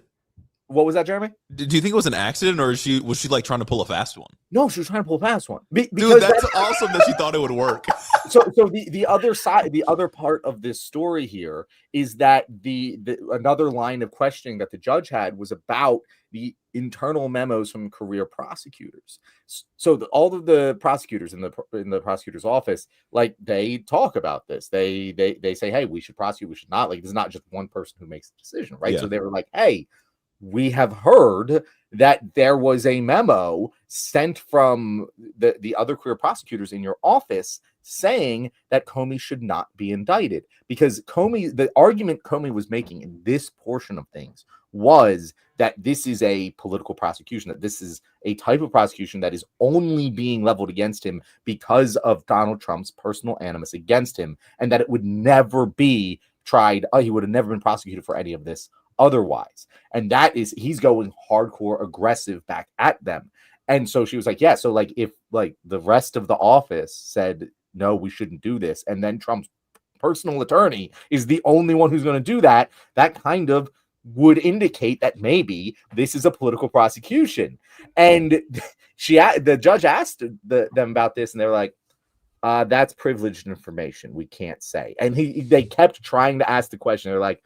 Speaker 1: What was that, Jeremy?
Speaker 3: Do you think it was an accident, or was she like trying to pull a fast one?
Speaker 1: No, she was trying to pull a fast one.
Speaker 3: Dude, that's awesome that she thought it would work.
Speaker 1: So the other side, the other part of this story here is that the another line of questioning that the judge had was about the internal memos from career prosecutors. So all of the prosecutors in the prosecutor's office, like they talk about this. They say, hey, we should prosecute, we should not. Like, there's not just one person who makes the decision, right? Yeah. So they were like, hey, we have heard that there was a memo sent from the other career prosecutors in your office saying that Comey should not be indicted, because the argument Comey was making in this portion of things was that this is a political prosecution, that this is a type of prosecution that is only being leveled against him because of Donald Trump's personal animus against him, and that it would never be tried. He would have never been prosecuted for any of this otherwise. And that is, he's going hardcore aggressive back at them. And so she was like, yeah, so like if like the rest of the office said, no, we shouldn't do this, and then Trump's personal attorney is the only one who's going to do that, that kind of would indicate that maybe this is a political prosecution. And the judge asked them about this, and they were like, that's privileged information, we can't say. And they kept trying to ask the question. They're like,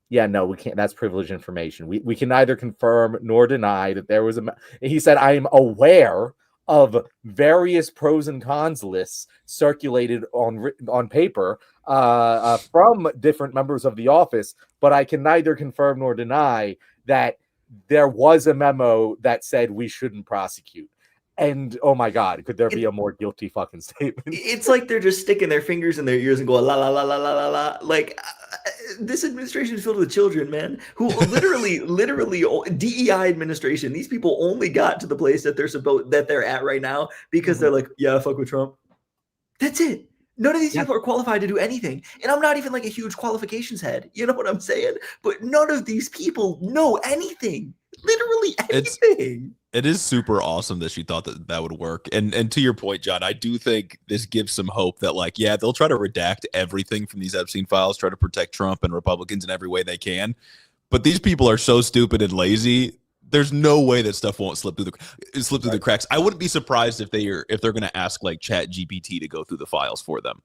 Speaker 1: yeah, no, we can't. That's privileged information. We can neither confirm nor deny that there was he said, I am aware of various pros and cons lists circulated on paper from different members of the office, but I can neither confirm nor deny that there was a memo that said we shouldn't prosecute. And oh my God, could there be a more guilty fucking statement?
Speaker 2: It's like they're just sticking their fingers in their ears and going la la la la la la la. Like this administration is filled with children, man, who literally DEI administration. These people only got to the place that they're at right now because they're like, yeah, fuck with Trump. That's it. None of these people are qualified to do anything. And I'm not even like a huge qualifications head. You know what I'm saying? But none of these people know anything. Literally anything.
Speaker 3: It is super awesome that she thought that would work. And to your point, John, I do think this gives some hope that, like, yeah, they'll try to redact everything from these Epstein files, try to protect Trump and Republicans in every way they can. But these people are so stupid and lazy. There's no way that stuff won't slip through the cracks. I wouldn't be surprised if they're going to ask like ChatGPT to go through the files for them.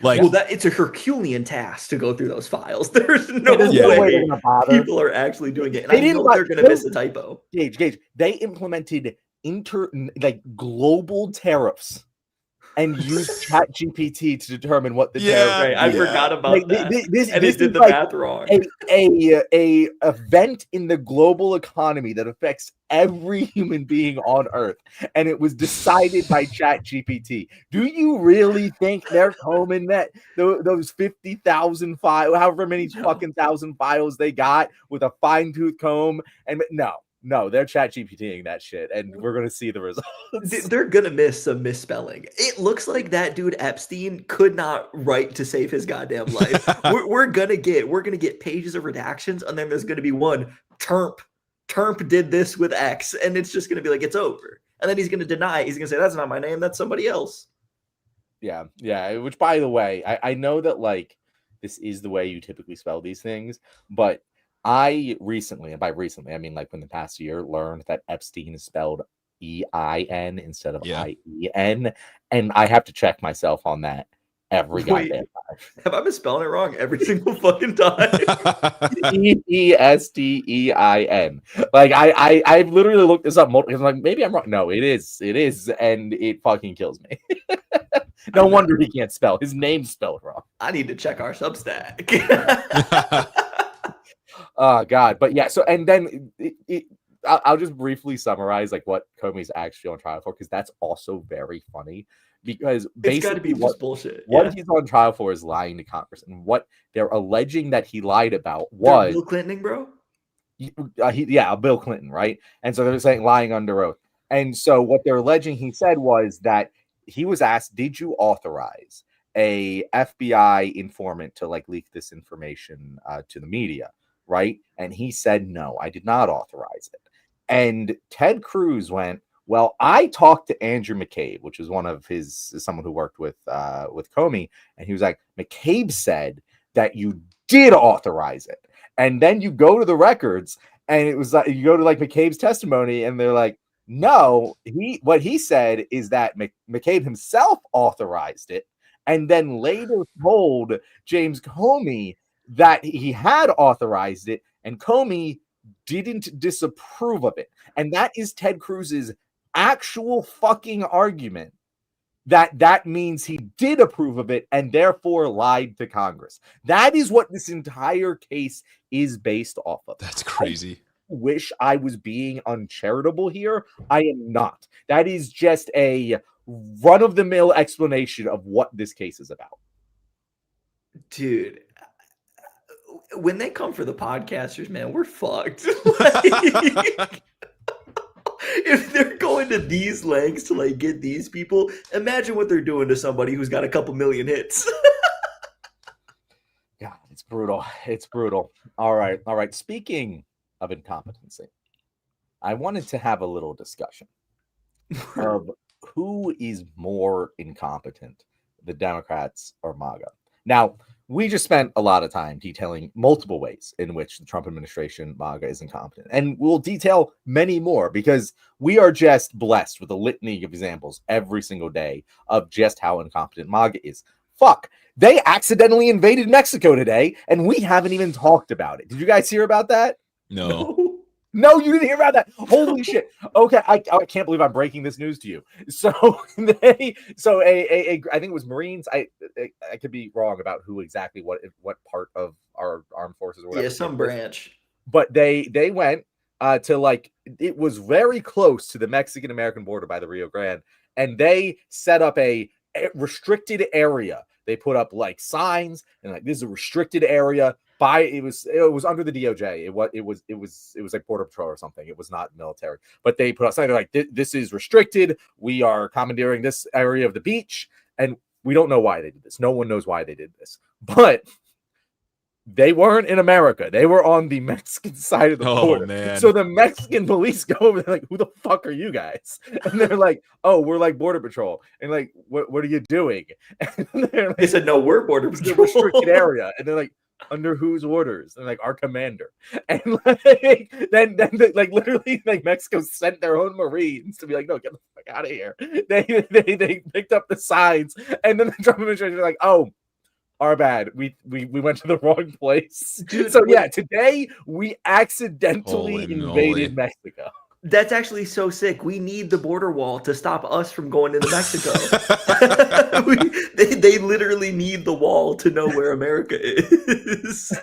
Speaker 3: Like,
Speaker 2: well, it's a Herculean task to go through those files. There's no way people are actually doing it. And I know they're going to miss a typo.
Speaker 1: Gage. They implemented global tariffs and use ChatGPT to determine what the
Speaker 2: Right, I forgot about that. And it did the math wrong.
Speaker 1: A event in the global economy that affects every human being on Earth, and it was decided by ChatGPT. Do you really think they're combing those 50,000 files, however many fucking thousand files they got with a fine-tooth comb? And no, they're ChatGPTing that shit, and we're gonna see the results.
Speaker 2: They're gonna miss some misspelling. It looks like that dude Epstein could not write to save his goddamn life. we're gonna get pages of redactions, and then there's gonna be one Terp did this with X, and it's just gonna be like it's over. And then he's gonna deny. He's gonna say that's not my name. That's somebody else.
Speaker 1: Yeah. Which, by the way, I know that like this is the way you typically spell these things, but I recently, and by recently, I mean like in the past year, learned that Epstein is spelled E-I-N instead of I-E-N. And I have to check myself on that every goddamn time.
Speaker 2: Have I been spelling it wrong every single fucking time?
Speaker 1: E-E-S-T-E-I-N. Like I've literally looked this up multiple. I'm like, maybe I'm wrong. No, it is, and it fucking kills me. No wonder he can't spell. His name's spelled wrong.
Speaker 2: I need to check our Substack.
Speaker 1: Oh God, but yeah. So and then I'll just briefly summarize like what Comey's actually on trial for, because that's also very funny. Because basically,
Speaker 2: it's got to be just bullshit.
Speaker 1: What he's on trial for is lying to Congress, and what they're alleging that he lied about was
Speaker 2: Bill Clinton, bro.
Speaker 1: Bill Clinton, right? And so they're saying lying under oath. And so what they're alleging he said was that he was asked, "Did you authorize a FBI informant to like leak this information to the media?" Right? And he said, "No, I did not authorize it." And Ted Cruz went, "Well, I talked to Andrew McCabe," which is someone who worked with Comey, and he was like, "McCabe said that you did authorize it." And then you go to the records, and it was like you go to like McCabe's testimony, and they're like, "No, what he said is that McCabe himself authorized it, and then later told James Comey that he had authorized it, and Comey didn't disapprove of it." And that is Ted Cruz's actual fucking argument, that means he did approve of it and therefore lied to Congress. That is what this entire case is based off of.
Speaker 3: That's crazy.
Speaker 1: I wish I was being uncharitable here. I am not. That is just a run-of-the-mill explanation of what this case is about.
Speaker 2: Dude, when they come for the podcasters, man, we're fucked. If they're going to these lengths to like get these people, imagine what they're doing to somebody who's got a couple million hits.
Speaker 1: God, it's brutal. It's brutal. All right. Speaking of incompetency, I wanted to have a little discussion of who is more incompetent, the Democrats or MAGA. Now, we just spent a lot of time detailing multiple ways in which the Trump administration, MAGA, is incompetent. And we'll detail many more because we are just blessed with a litany of examples every single day of just how incompetent MAGA is. Fuck, they accidentally invaded Mexico today, and we haven't even talked about it. Did you guys hear about that? No, you didn't hear about that. Holy shit. Okay, I can't believe I'm breaking this news to you. So I think it was Marines. I could be wrong about who exactly what part of our armed forces or whatever.
Speaker 2: Yeah, some branch.
Speaker 1: But they went to like it was very close to the Mexican-American border by the Rio Grande, and they set up a restricted area. They put up like signs and like this is a restricted area. It was under the DOJ. It was like Border Patrol or something. It was not military, but they put out something like this is restricted. We are commandeering this area of the beach, and we don't know why they did this. No one knows why they did this, but they weren't in America. They were on the Mexican side of the border.
Speaker 3: Man.
Speaker 1: So the Mexican police go over there like, "Who the fuck are you guys?" And they're like, "Oh, we're like Border Patrol." And like, what are you doing? And
Speaker 2: like, they said, "No, we're Border Patrol."
Speaker 1: It's a restricted area, and they're like, "Under whose orders?" And like, "Our commander." And like, then like literally like Mexico sent their own Marines to be like, "No, get the fuck out of here." They picked up the signs, and then the Trump administration was like, "Oh, our bad. We went to the wrong place." Dude, so yeah, today we accidentally invaded Mexico.
Speaker 2: That's actually so sick. We need the border wall to stop us from going into Mexico. They literally need the wall to know where America is.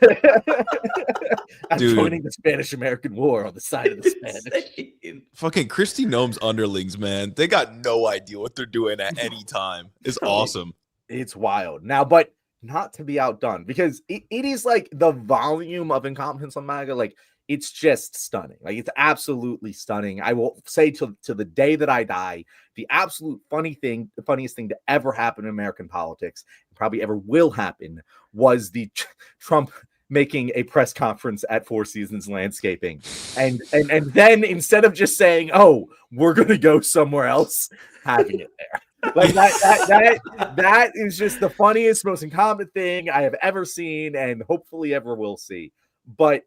Speaker 1: I'm joining the Spanish-American War on the side of the Spanish.
Speaker 3: Fucking Kristi Noem's underlings, man. They got no idea what they're doing at any time. It's awesome.
Speaker 1: It's wild. Now, but not to be outdone, because it is like the volume of incompetence on MAGA, like, it's just stunning. Like, it's absolutely stunning. I will say to the day that I die, the absolute funniest thing to ever happen in American politics, and probably ever will happen, was the Trump making a press conference at Four Seasons Landscaping. And then instead of just saying, oh, we're going to go somewhere else, having it there. Like that is just the funniest, most incompetent thing I have ever seen and hopefully ever will see. But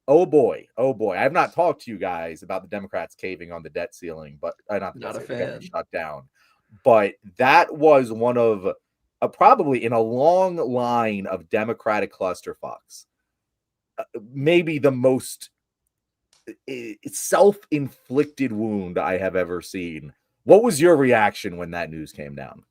Speaker 1: oh boy, I have not talked to you guys about the Democrats caving on the debt ceiling, but not a fan. Shut down. But that was one of probably in a long line of Democratic clusterfucks, maybe the most self-inflicted wound I have ever seen. What was your reaction when that news came down?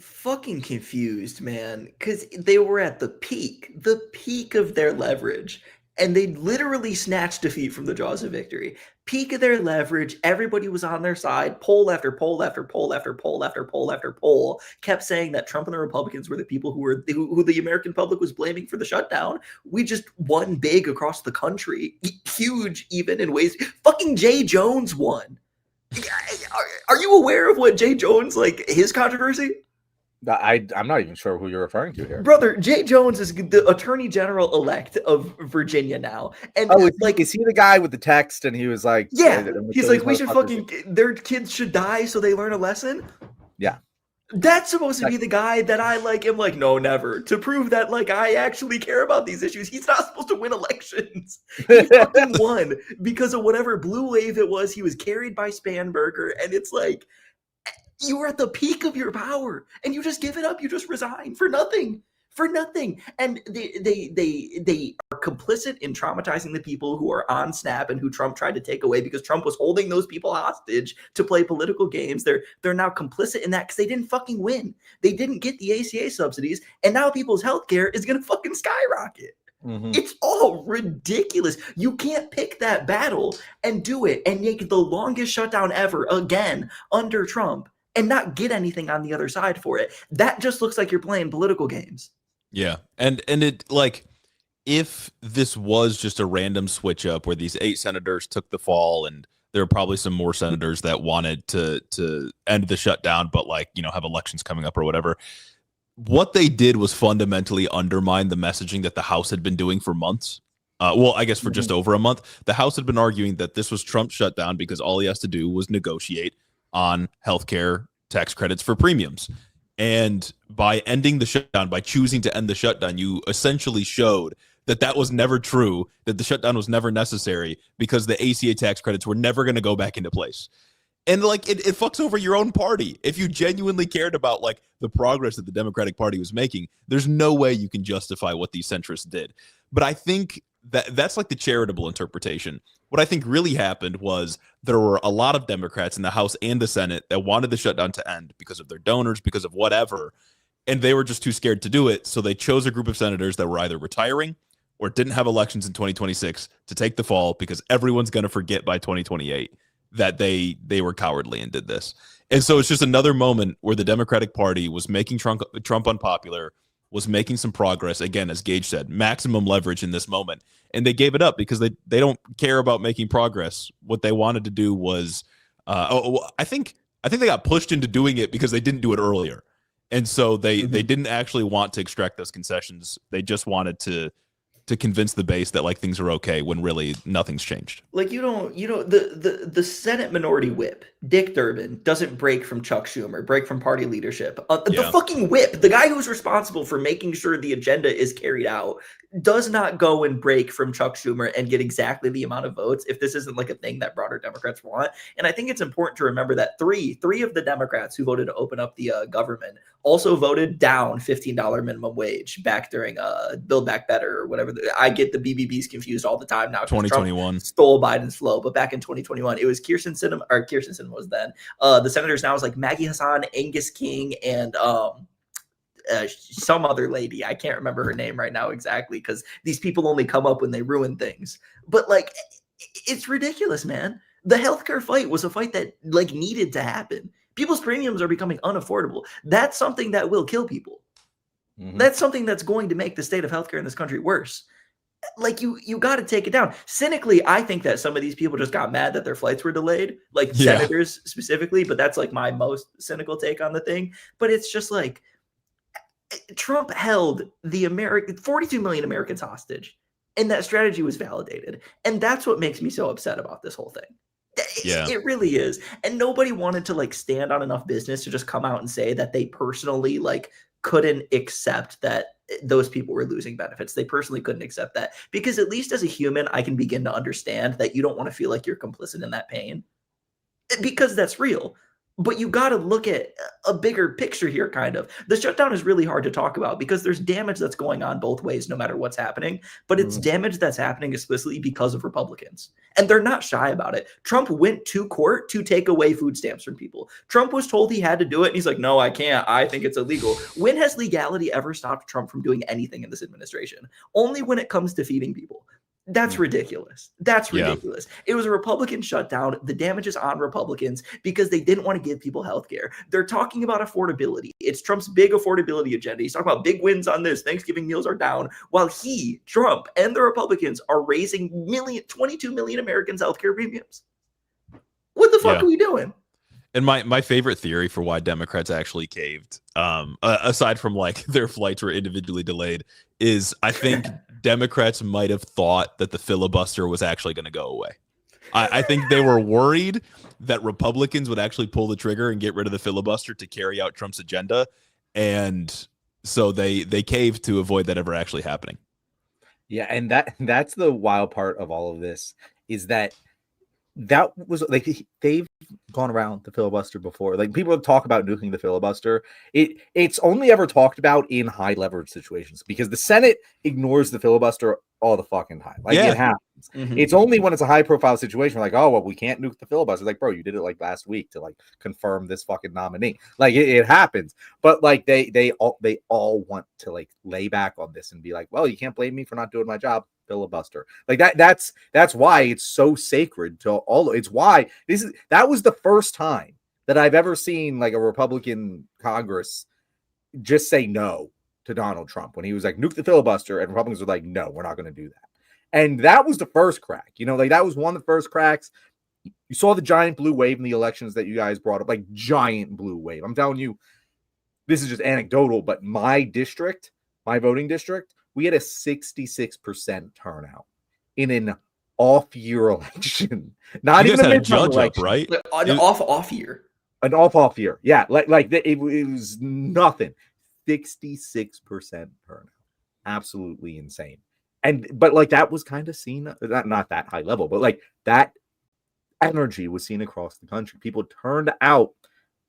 Speaker 2: Fucking confused, man, because they were at the peak of their leverage, and they literally snatched defeat from the jaws of victory. Peak of their leverage, everybody was on their side. Poll after poll after poll after poll after poll after poll kept saying that Trump and the Republicans were the people who the American public was blaming for the shutdown. We just won big across the country, huge even in ways. Fucking Jay Jones won. Are you aware of what Jay Jones, like, his controversy?
Speaker 1: I'm not even sure who you're referring to here.
Speaker 2: Brother, Jay Jones is the Attorney General elect of Virginia now. And
Speaker 1: is he the guy with the text? And he was like,
Speaker 2: yeah, he's like, we should their kids should die so they learn a lesson.
Speaker 1: Yeah.
Speaker 2: That's supposed to be the guy that I am like, no, never. To prove that, like, I actually care about these issues. He's not supposed to win elections. He fucking won because of whatever blue wave it was. He was carried by Spanberger. And it's like, you were at the peak of your power and you just give it up. You just resign for nothing. And they are complicit in traumatizing the people who are on Snap and who Trump tried to take away because Trump was holding those people hostage to play political games. They're now complicit in that because they didn't fucking win. They didn't get the ACA subsidies, and now people's health care is going to fucking skyrocket. Mm-hmm. It's all ridiculous. You can't pick that battle and do it and make the longest shutdown ever again under Trump and not get anything on the other side for it. That just looks like you're playing political games.
Speaker 3: Yeah. And it, like, if this was just a random switch up where these 8 senators took the fall, and there are probably some more senators that wanted to end the shutdown, but, like, you know, have elections coming up or whatever, what they did was fundamentally undermine the messaging that the House had been doing for months. Well, I guess for just over a month. The House had been arguing that this was Trump's shutdown because all he has to do was negotiate on healthcare tax credits for premiums. And by ending the shutdown, by choosing to end the shutdown, you essentially showed that that was never true, that the shutdown was never necessary because the ACA tax credits were never going to go back into place. And, like, it fucks over your own party. If you genuinely cared about, like, the progress that the Democratic Party was making, there's no way you can justify what these centrists did. But I think that's like the charitable interpretation. What I think really happened was there were a lot of Democrats in the House and the Senate that wanted the shutdown to end because of their donors, because of whatever, and they were just too scared to do it. So they chose a group of senators that were either retiring or didn't have elections in 2026 to take the fall because everyone's going to forget by 2028 that they were cowardly and did this. And so it's just another moment where the Democratic Party was making Trump unpopular, was making some progress. Again, as Gage said, maximum leverage in this moment. And they gave it up because they don't care about making progress. What they wanted to do was, I think they got pushed into doing it because they didn't do it earlier. And so they didn't actually want to extract those concessions. They just wanted to convince the base that, like, things are okay when really nothing's changed.
Speaker 2: Like, the Senate Minority Whip, Dick Durbin, doesn't break from Chuck Schumer, break from party leadership. The fucking whip, the guy who's responsible for making sure the agenda is carried out, does not go and break from Chuck Schumer and get exactly the amount of votes if this isn't, like, a thing that broader Democrats want. And I think it's important to remember that three of the Democrats who voted to open up the government also voted down $15 minimum wage back during Build Back Better or whatever I get the BBBs confused all the time now.
Speaker 3: 2021
Speaker 2: Trump stole Biden's flow, but back in 2021, it was Kirsten Sinema was then. The senators now is like Maggie Hassan, Angus King, and some other lady. I can't remember her name right now exactly because these people only come up when they ruin things. But like, it's ridiculous, man. The healthcare fight was a fight that like needed to happen. People's premiums are becoming unaffordable. That's something that will kill people. Mm-hmm. That's something that's going to make the state of healthcare in this country worse. Like you got to take it down. Cynically, I think that some of these people just got mad that their flights were delayed, like senators specifically. But that's like my most cynical take on the thing. But it's just like Trump held the 42 million Americans hostage, and that strategy was validated. And that's what makes me so upset about this whole thing. It really is. And nobody wanted to like stand on enough business to just come out and say that they personally like couldn't accept that those people were losing benefits. They personally couldn't accept that, because at least as a human, I can begin to understand that you don't want to feel like you're complicit in that pain, because that's real. But you got to look at a bigger picture here, kind of. The shutdown is really hard to talk about because there's damage that's going on both ways, no matter what's happening. But it's damage that's happening explicitly because of Republicans. And they're not shy about it. Trump went to court to take away food stamps from people. Trump was told he had to do it. And he's like, no, I can't. I think it's illegal. When has legality ever stopped Trump from doing anything in this administration? Only when it comes to feeding people. That's ridiculous. That's ridiculous. It was a Republican shutdown. The damage is on Republicans because they didn't want to give people health care. They're talking about affordability. It's Trump's big affordability agenda. He's talking about big wins on this. Thanksgiving meals are down, while Trump, and the Republicans are raising 22 million Americans' healthcare premiums. What the fuck are we doing?
Speaker 3: And my favorite theory for why Democrats actually caved, aside from like their flights were individually delayed, is I think Democrats might have thought that the filibuster was actually going to go away. I think they were worried that Republicans would actually pull the trigger and get rid of the filibuster to carry out Trump's agenda. And so they caved to avoid that ever actually happening.
Speaker 1: Yeah, and that's the wild part of all of this, is that was like they've gone around the filibuster before. Like, people talk about nuking the filibuster. It's only ever talked about in high leverage situations, because the Senate ignores the filibuster all the fucking time. Like, it happens. Mm-hmm. It's only when it's a high profile situation, like, oh well, we can't nuke the filibuster. Like, bro, you did it like last week to like confirm this fucking nominee. Like, it happens. But like they all want to like lay back on this and be like, well, you can't blame me for not doing my job. Filibuster, like that's why it's so sacred to all. It's why that was the first time that I've ever seen like a Republican Congress just say no to Donald Trump when he was like, nuke the filibuster, and Republicans were like, no, we're not going to do that. And that was the first crack, like that was one of the first cracks. You saw the giant blue wave in the elections that you guys brought up, like giant blue wave. I'm telling you, this is just anecdotal, but my voting district, we had a 66% turnout in an off-year election. Not
Speaker 3: you
Speaker 1: even
Speaker 3: guys
Speaker 1: a
Speaker 3: had
Speaker 1: midterm
Speaker 3: judge
Speaker 1: election.
Speaker 3: up, right?
Speaker 2: An off year.
Speaker 1: An off year. Yeah, like it was nothing. 66% turnout. Absolutely insane. But like that was kind of seen, not that high level, but like that energy was seen across the country. People turned out,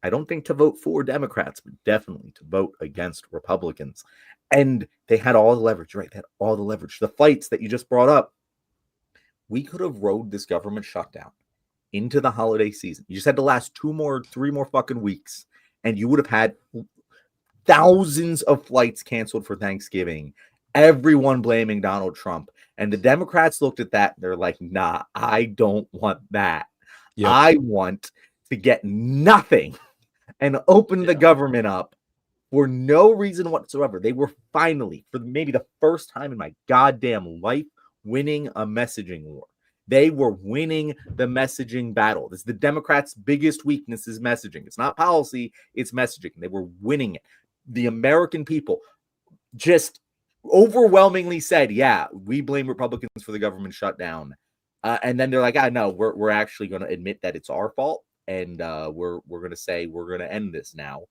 Speaker 1: I don't think to vote for Democrats, but definitely to vote against Republicans. And they had all the leverage, right? They had all the leverage. The fights that you just brought up, we could have rode this government shutdown into the holiday season. You just had to last 3 more fucking weeks, and you would have had thousands of flights canceled for Thanksgiving, everyone blaming Donald Trump. And the Democrats looked at that, and they're like, nah, I don't want that. Yep. I want to get nothing and open the government up for no reason whatsoever. They were finally, for maybe the first time in my goddamn life, winning a messaging war. They were winning the messaging battle. This is the Democrats' biggest weakness, is messaging. It's not policy, it's messaging. They were winning it. The American people just overwhelmingly said, yeah, we blame Republicans for the government shutdown. And then they're like, no, we're actually going to admit that it's our fault. And we're going to say we're going to end this now.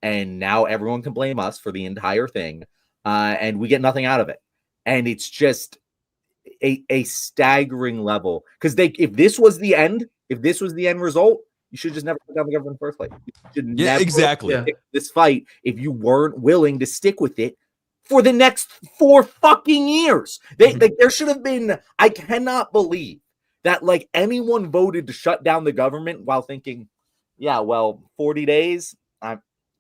Speaker 1: And now everyone can blame us for the entire thing. And we get nothing out of it. And it's just a staggering level. Because if this was the end result, you should just never put down the government in the first place. You should never
Speaker 3: exactly
Speaker 1: pick this fight if you weren't willing to stick with it for the next 4 fucking years. There should have been, I cannot believe that like anyone voted to shut down the government while thinking, yeah, well, 40 days,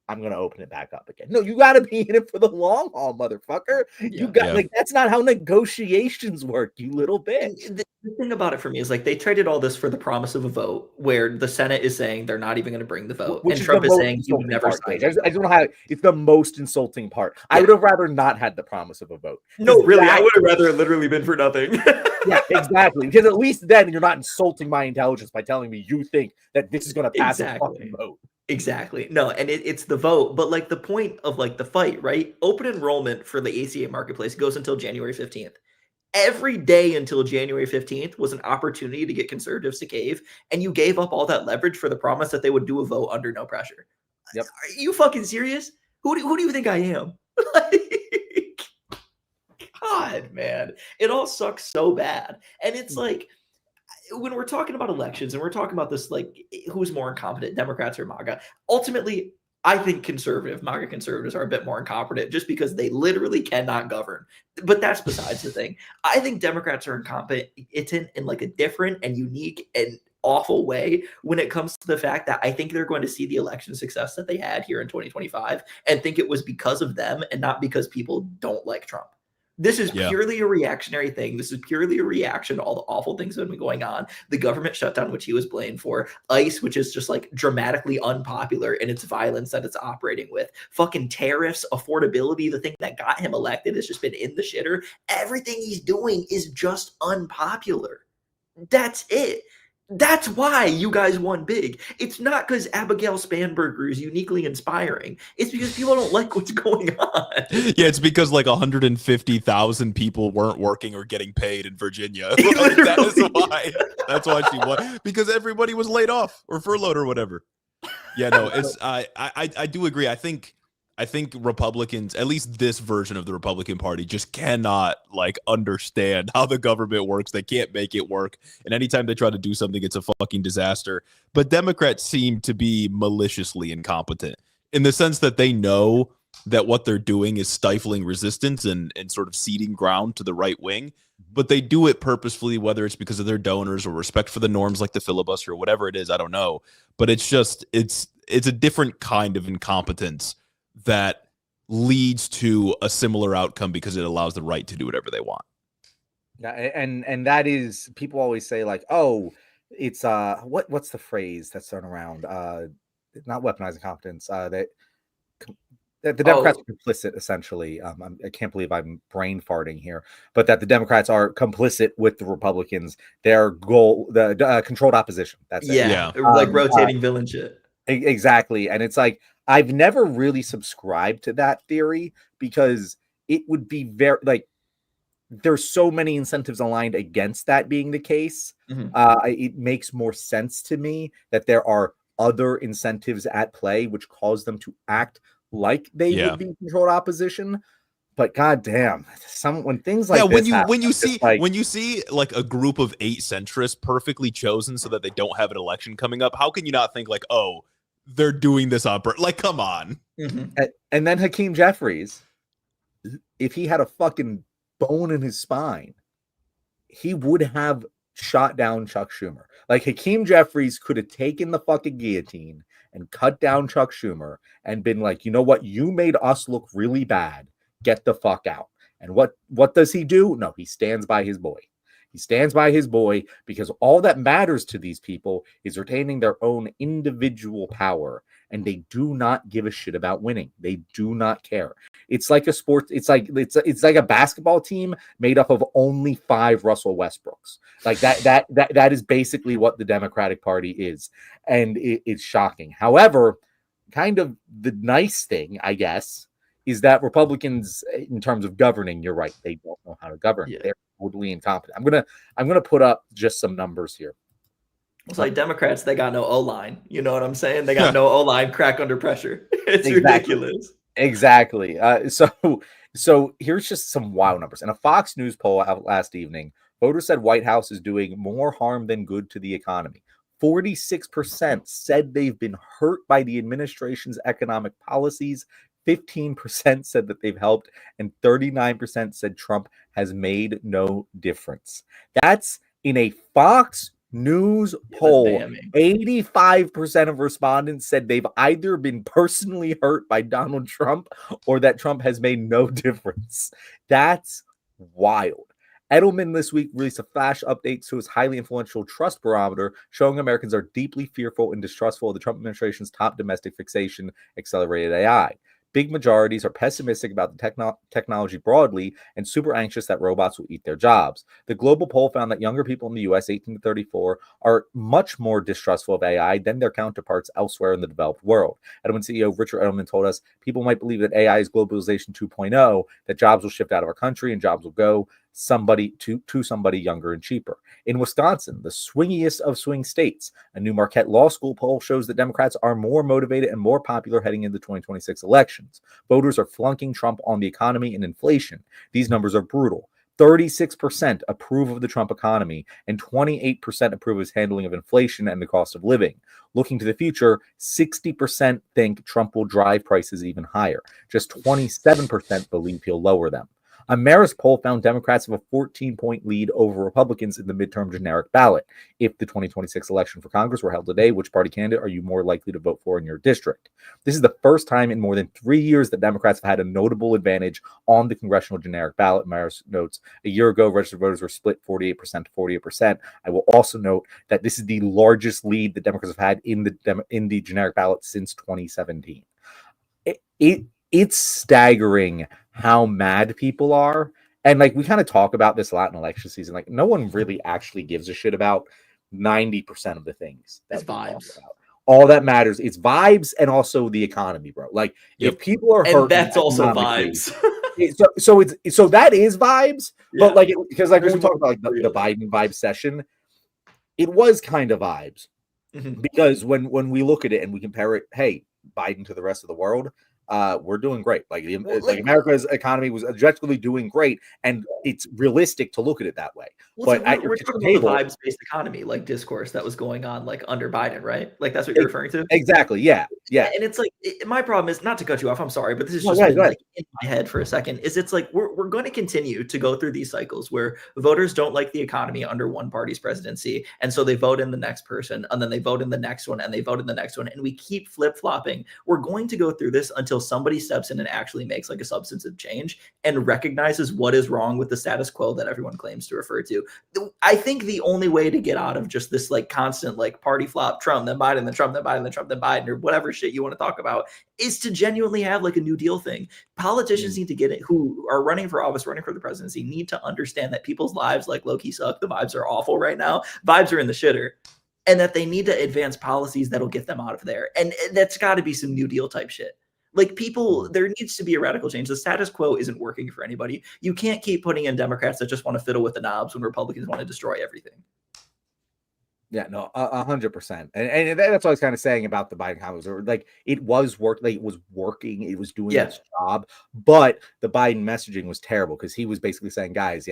Speaker 1: I'm going to open it back up again. No, you got to be in it for the long haul, motherfucker. You got like, that's not how negotiations work, you little bitch.
Speaker 2: The thing about it for me is like they traded all this for the promise of a vote where the Senate is saying they're not even going to bring the vote.
Speaker 1: Which
Speaker 2: and Trump is saying he would never sign it.
Speaker 1: I don't know how it's the most insulting part. I would have rather not had the promise of a vote.
Speaker 2: No, really, I would have rather literally been for nothing.
Speaker 1: Yeah, exactly. Because at least then you're not insulting my intelligence by telling me you think that this is going to pass a fucking vote.
Speaker 2: Exactly. No, and it's the vote, but like the point of like the fight, right? Open enrollment for the ACA marketplace goes until January 15th. Every day until January 15th was an opportunity to get conservatives to cave, and you gave up all that leverage for the promise that they would do a vote under no pressure.
Speaker 1: Yep.
Speaker 2: Are you fucking serious? Who do you think I am? Like, God, man. It all sucks so bad. And it's like, when we're talking about elections and we're talking about this, like who's more incompetent, Democrats or MAGA, ultimately, I think MAGA conservatives are a bit more incompetent just because they literally cannot govern. But that's besides the thing. I think Democrats are incompetent in like a different and unique and awful way when it comes to the fact that I think they're going to see the election success that they had here in 2025 and think it was because of them and not because people don't like Trump. This is purely a reactionary thing. This is purely a reaction to all the awful things that have been going on. The government shutdown, which he was blamed for. ICE, which is just like dramatically unpopular in its violence that it's operating with. Fucking tariffs, affordability, the thing that got him elected has just been in the shitter. Everything he's doing is just unpopular. That's it. That's why you guys won big. It's not because Abigail Spanberger is uniquely inspiring. It's because people don't like what's going on.
Speaker 3: Yeah, it's because like 150,000 people weren't working or getting paid in Virginia. Like, that is why. That's why she won. Because everybody was laid off or furloughed or whatever. Yeah, no, it's I do agree. I think Republicans, at least this version of the Republican Party, just cannot like understand how the government works. They can't make it work. And anytime they try to do something, it's a fucking disaster. But Democrats seem to be maliciously incompetent in the sense that they know that what they're doing is stifling resistance and sort of ceding ground to the right wing. But they do it purposefully, whether it's because of their donors or respect for the norms like the filibuster or whatever it is. I don't know. But it's just it's a different kind of incompetence that leads to a similar outcome because it allows the right to do whatever they want.
Speaker 1: Yeah, and that is, people always say like, oh, it's what's the phrase that's thrown around? Not weaponizing competence. That the Democrats are complicit, essentially. I can't believe I'm brain farting here, but that the Democrats are complicit with the Republicans. Their goal, the controlled opposition. That's it.
Speaker 2: Yeah. Like rotating villain shit.
Speaker 1: Exactly, and it's like, I've never really subscribed to that theory because it would be very like there's so many incentives aligned against that being the case. It makes more sense to me that there are other incentives at play which cause them to act like they would be controlled opposition. But goddamn, when things like this happen,
Speaker 3: when you see like a group of 8 centrists perfectly chosen so that they don't have an election coming up, how can you not think like, oh, they're doing this on purpose? Like, come on.
Speaker 1: And then Hakeem Jeffries, if he had a fucking bone in his spine, he would have shot down Chuck Schumer. Like, Hakeem Jeffries could have taken the fucking guillotine and cut down Chuck Schumer and been like, you know what? You made us look really bad. Get the fuck out. And what does he do? No, he stands by his boy. He stands by his boy because all that matters to these people is retaining their own individual power, and they do not give a shit about winning. They do not care. It's like a sport. It's like a basketball team made up of only 5 Russell Westbrooks. Like that is basically what the Democratic Party is, and it's shocking. However, kind of the nice thing, I guess, is that Republicans, in terms of governing, you're right, they don't know how to govern. Yeah. They're totally incompetent. I'm gonna put up just some numbers here.
Speaker 2: It's like Democrats, they got no O-line. You know what I'm saying? They got no O-line, crack under pressure. It's ridiculous.
Speaker 1: Exactly. So here's just some wild numbers. In a Fox News poll out last evening, voters said White House is doing more harm than good to the economy. 46% said they've been hurt by the administration's economic policies. 15% said that they've helped, and 39% said Trump has made no difference. That's in a Fox News poll. 85% of respondents said they've either been personally hurt by Donald Trump or that Trump has made no difference. That's wild. Edelman this week released a flash update to his highly influential trust barometer, showing Americans are deeply fearful and distrustful of the Trump administration's top domestic fixation, accelerated AI. Big majorities are pessimistic about the technology broadly and super anxious that robots will eat their jobs. The global poll found that younger people in the U.S., 18 to 34, are much more distrustful of AI than their counterparts elsewhere in the developed world. Edelman CEO Richard Edelman told us people might believe that AI is globalization 2.0, that jobs will shift out of our country and jobs will go somebody to somebody younger and cheaper. In Wisconsin, the swingiest of swing states, a new Marquette Law School poll shows that Democrats are more motivated and more popular heading into the 2026 elections. Voters are flunking Trump on the economy and inflation. These numbers are brutal. 36% approve of the Trump economy, and 28% approve of his handling of inflation and the cost of living. Looking to the future, 60% think Trump will drive prices even higher. Just 27% believe he'll lower them. A Marist poll found Democrats have a 14-point lead over Republicans in the midterm generic ballot. If the 2026 election for Congress were held today, which party candidate are you more likely to vote for in your district? This is the first time in more than 3 years that Democrats have had a notable advantage on the congressional generic ballot. Marist notes a year ago, registered voters were split 48% to 48%. I will also note that this is the largest lead that Democrats have had in the generic ballot since 2017. It's staggering how mad people are. And like we kind of talk about this a lot in election season. Like no one really actually gives a shit about 90% of the things that
Speaker 2: it's vibes.
Speaker 1: All that matters is vibes and also the economy, bro. Like if people are hurt,
Speaker 2: and that's also vibes.
Speaker 1: so that is vibes.
Speaker 2: Yeah.
Speaker 1: But like because like when we talk about like the Biden vibe session, it was kind of vibes. Because when we look at it and we compare it, hey, Biden to the rest of the world, we're doing great. Like America's economy was objectively doing great, and it's realistic to look at it that way. But
Speaker 2: we're talking about the vibes-based economy, like discourse that was going on, like under Biden, right? Like that's what you're referring to.
Speaker 1: Exactly. Yeah.
Speaker 2: And it's like my problem is not to cut you off. I'm sorry, but this is just been like in my head for a second. Is it's like we're going to continue to go through these cycles where voters don't like the economy under one party's presidency, and so they vote in the next person, and then they vote in the next one, and they vote in the next one, and we keep flip-flopping. We're going to go through this until somebody steps in and actually makes like a substantive change and recognizes what is wrong with the status quo that everyone claims to refer to. I think the only way to get out of just this like constant like party flop, Trump, then Biden, then Trump, then Biden, then Trump, then Biden, or whatever shit you want to talk about, is to genuinely have like a New Deal thing. Politicians need to get it, who are running for office, running for the presidency, need to understand that people's lives like low-key suck. The vibes are awful right now. Vibes are in the shitter. And that they need to advance policies that'll get them out of there. And that's got to be some New Deal type shit. Like people, there needs to be a radical change. The status quo isn't working for anybody. You can't keep putting in Democrats that just want to fiddle with the knobs when Republicans want to destroy everything.
Speaker 1: Yeah, no, 100%. And that's what I was kind of saying about the Biden comments. Like it was working, it was doing its job, but the Biden messaging was terrible because he was basically saying, guys,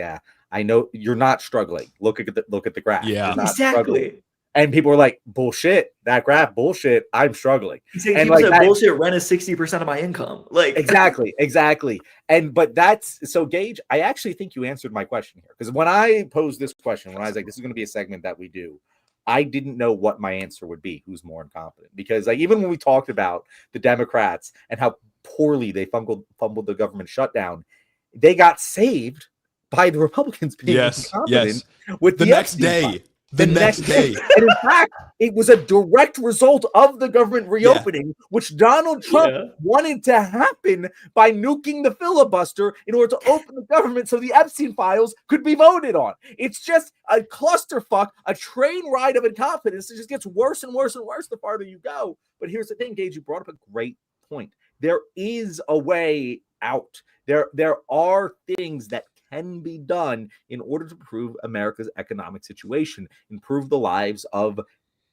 Speaker 1: I know you're not struggling. Look at the graph.
Speaker 3: Yeah,
Speaker 1: exactly. Struggling. And people were like, bullshit, that graph, bullshit, I'm struggling.
Speaker 2: And like that bullshit, rent is 60% of my income. Like
Speaker 1: exactly. But that's so Gage, I actually think you answered my question here. Because when I posed this question, when I was like, this is going to be a segment that we do, I didn't know what my answer would be. Who's more incompetent? Because like even when we talked about the Democrats and how poorly they fumbled the government shutdown, they got saved by the Republicans being incompetent with
Speaker 3: the next day. The next day.
Speaker 1: And in fact, it was a direct result of the government reopening, which Donald Trump wanted to happen by nuking the filibuster in order to open the government so the Epstein Files could be voted on. It's just a clusterfuck, a train ride of incompetence. It just gets worse and worse and worse the farther you go. But here's the thing, Gage, you brought up a great point. There is a way out. There are things that can be done in order to improve America's economic situation, improve the lives of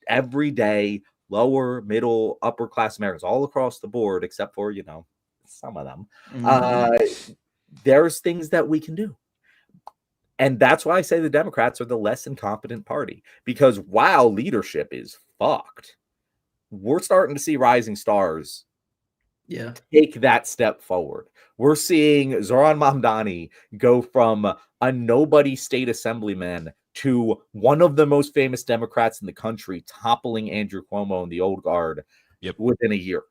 Speaker 1: everyday lower, middle, upper class Americans all across the board, except for, some of them. There's things that we can do. And that's why I say the Democrats are the less incompetent party, because while leadership is fucked, we're starting to see rising stars take that step forward. We're seeing Zoran Mamdani go from a nobody state assemblyman to one of the most famous Democrats in the country, toppling Andrew Cuomo and the old guard within a year.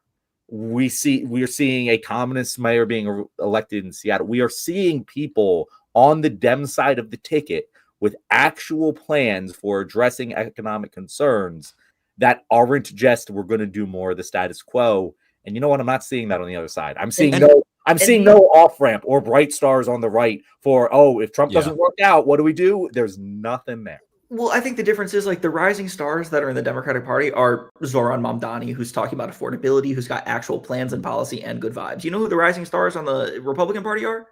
Speaker 1: We're seeing a communist mayor being elected in Seattle. We are seeing people on the Dem side of the ticket with actual plans for addressing economic concerns that aren't just we're going to do more of the status quo. And you know what? I'm not seeing that on the other side. I'm seeing no off ramp or bright stars on the right for, if Trump doesn't work out, what do we do? There's nothing there.
Speaker 2: Well, I think the difference is like the rising stars that are in the Democratic Party are Zoran Mamdani, who's talking about affordability, who's got actual plans and policy and good vibes. You know who the rising stars on the Republican Party are?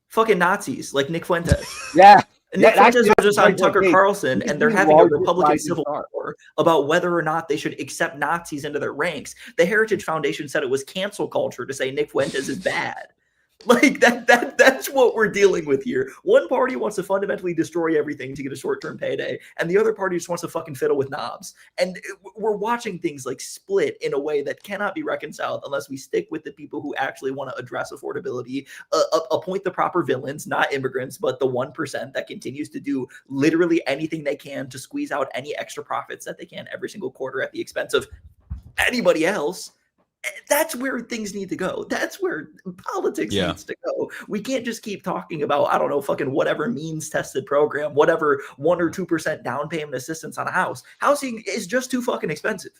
Speaker 2: Fucking Nazis like Nick Fuentes.
Speaker 1: Yeah.
Speaker 2: And Nick Fuentes was just on Tucker Carlson, and they're having a Republican civil war about whether or not they should accept Nazis into their ranks. The Heritage Foundation said it was cancel culture to say Nick Fuentes is bad. Like that's what we're dealing with here. One party wants to fundamentally destroy everything to get a short-term payday, and the other party just wants to fucking fiddle with knobs. And we're watching things like split in a way that cannot be reconciled unless we stick with the people who actually want to address affordability, appoint the proper villains, not immigrants, but the 1% that continues to do literally anything they can to squeeze out any extra profits that they can every single quarter at the expense of anybody else. That's where things need to go. That's where politics needs to go. We can't just keep talking about, I don't know, fucking whatever means tested program, whatever 1 or 2% down payment assistance on a house. Housing is just too fucking expensive.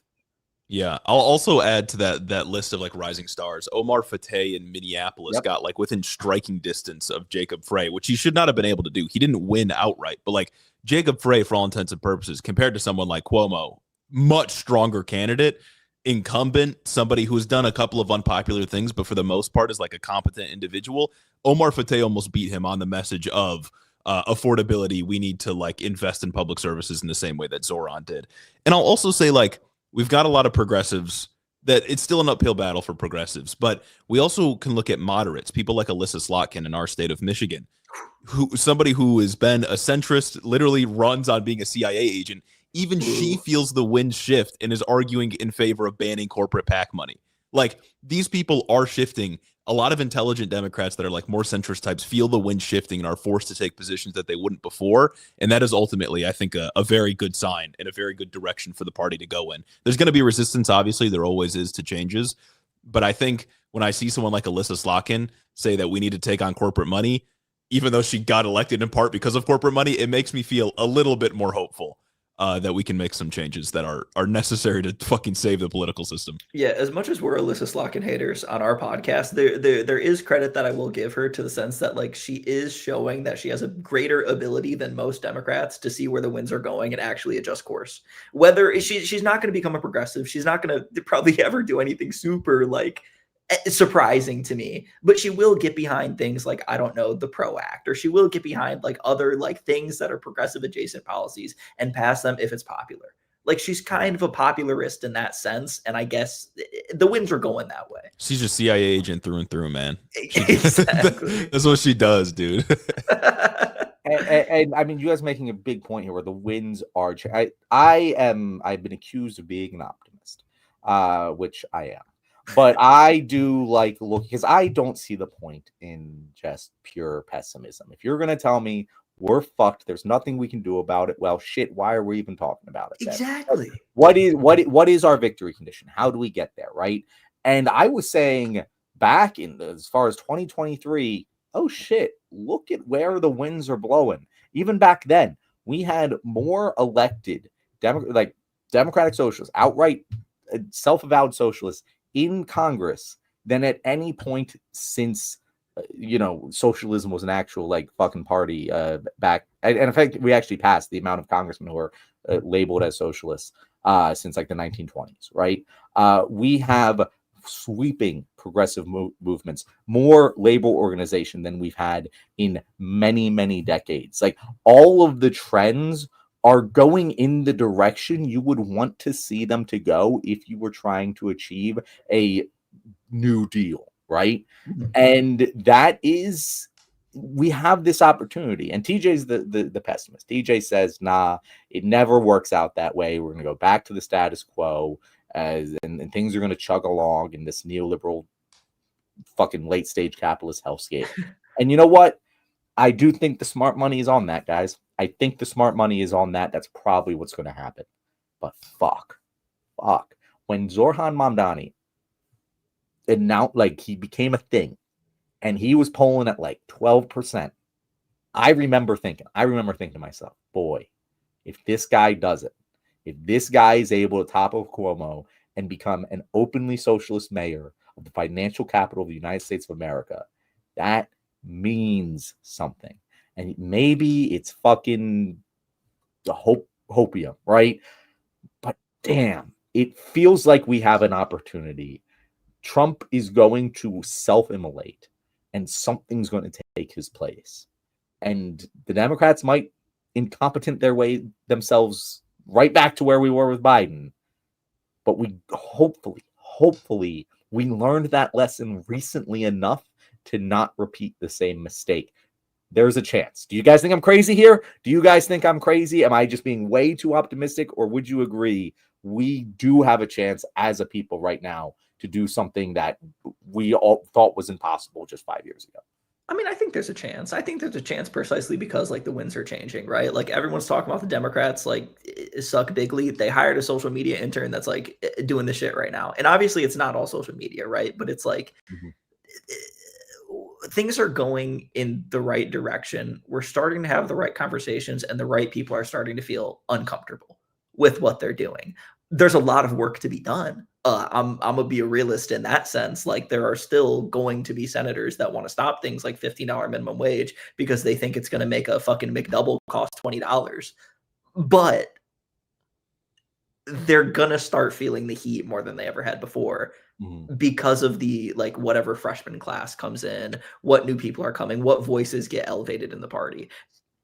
Speaker 3: Yeah, I'll also add to that list of like rising stars. Omar Fateh in Minneapolis got like within striking distance of Jacob Frey, which he should not have been able to do. He didn't win outright, but like Jacob Frey, for all intents and purposes, compared to someone like Cuomo, much stronger candidate. Incumbent, somebody who's done a couple of unpopular things, but for the most part is like a competent individual. Omar Fateh almost beat him on the message of affordability. We need to like invest in public services in the same way that Zoran did. And I'll also say like we've got a lot of progressives that it's still an uphill battle for progressives, but we also can look at moderates, people like Alyssa Slotkin in our state of Michigan, somebody who has been a centrist, literally runs on being a CIA agent. Even she feels the wind shift and is arguing in favor of banning corporate PAC money. Like these people are shifting. A lot of intelligent Democrats that are like more centrist types feel the wind shifting and are forced to take positions that they wouldn't before. And that is ultimately, I think, a very good sign and a very good direction for the party to go in. There's going to be resistance, obviously. There always is to changes. But I think when I see someone like Alyssa Slotkin say that we need to take on corporate money, even though she got elected in part because of corporate money, it makes me feel a little bit more hopeful. That we can make some changes that are necessary to fucking save the political system.
Speaker 2: Yeah, as much as we're Alyssa Slotkin haters on our podcast, there is credit that I will give her to the sense that like she is showing that she has a greater ability than most Democrats to see where the winds are going and actually adjust course. Whether she's not going to become a progressive, she's not going to probably ever do anything super like surprising to me, but she will get behind things like, I don't know, the PRO Act, or she will get behind like other like things that are progressive adjacent policies and pass them if it's popular. Like she's kind of a popularist in that sense, and I guess the winds are going that way.
Speaker 3: She's a CIA agent through and through, man.
Speaker 2: Exactly.
Speaker 3: That's what she does, dude.
Speaker 1: and I mean, you guys making a big point here where the winds are. I've been accused of being an optimist, which I am. But I do like look because I don't see the point in just pure pessimism. If you're going to tell me we're fucked, there's nothing we can do about it, well, shit, why are we even talking about it?
Speaker 2: Exactly.
Speaker 1: What is our victory condition? How do we get there, right? And I was saying back in as far as 2023, oh shit, look at where the winds are blowing. Even back then, we had more elected Democratic socialists, outright self-avowed socialists in Congress than at any point since socialism was an actual like fucking party back. And in fact, we actually passed the amount of congressmen who are labeled as socialists since like the 1920s, right? We have sweeping progressive movements, more labor organization than we've had in many, many decades. Like all of the trends are going in the direction you would want to see them to go if you were trying to achieve a New Deal, right? Mm-hmm. And that is, we have this opportunity. And TJ's the pessimist. TJ says, nah, it never works out that way. We're going to go back to the status quo. and things are going to chug along in this neoliberal fucking late stage capitalist hellscape. And you know what? I do think the smart money is on that, guys. I think the smart money is on that. That's probably what's going to happen. But fuck. When Zorhan Mamdani announced, like, he became a thing, and he was polling at like 12%, I remember thinking to myself, boy, if this guy does it, if this guy is able to topple Cuomo and become an openly socialist mayor of the financial capital of the United States of America, that means something. And maybe it's fucking hopium, right? But damn, it feels like we have an opportunity. Trump is going to self-immolate, and something's going to take his place. And the Democrats might incompetent their way themselves right back to where we were with Biden. But we hopefully we learned that lesson recently enough to not repeat the same mistake. There's a chance. Do you guys think I'm crazy here? Do you guys think I'm crazy? Am I just being way too optimistic? Or would you agree we do have a chance as a people right now to do something that we all thought was impossible just 5 years ago?
Speaker 2: I mean, I think there's a chance. I think there's a chance precisely because, like, the winds are changing, right? Like, everyone's talking about the Democrats, like, suck bigly. They hired a social media intern that's, like, doing the shit right now. And obviously it's not all social media, right? But it's like, things are going in the right direction. We're starting to have the right conversations, and the right people are starting to feel uncomfortable with what they're doing. There's a lot of work to be done. I'm gonna be a realist in that sense. Like, there are still going to be senators that want to stop things like $15 minimum wage because they think it's going to make a fucking McDouble cost $20. But they're gonna start feeling the heat more than they ever had before because of the, like, whatever freshman class comes in, what new people are coming, what voices get elevated in the party.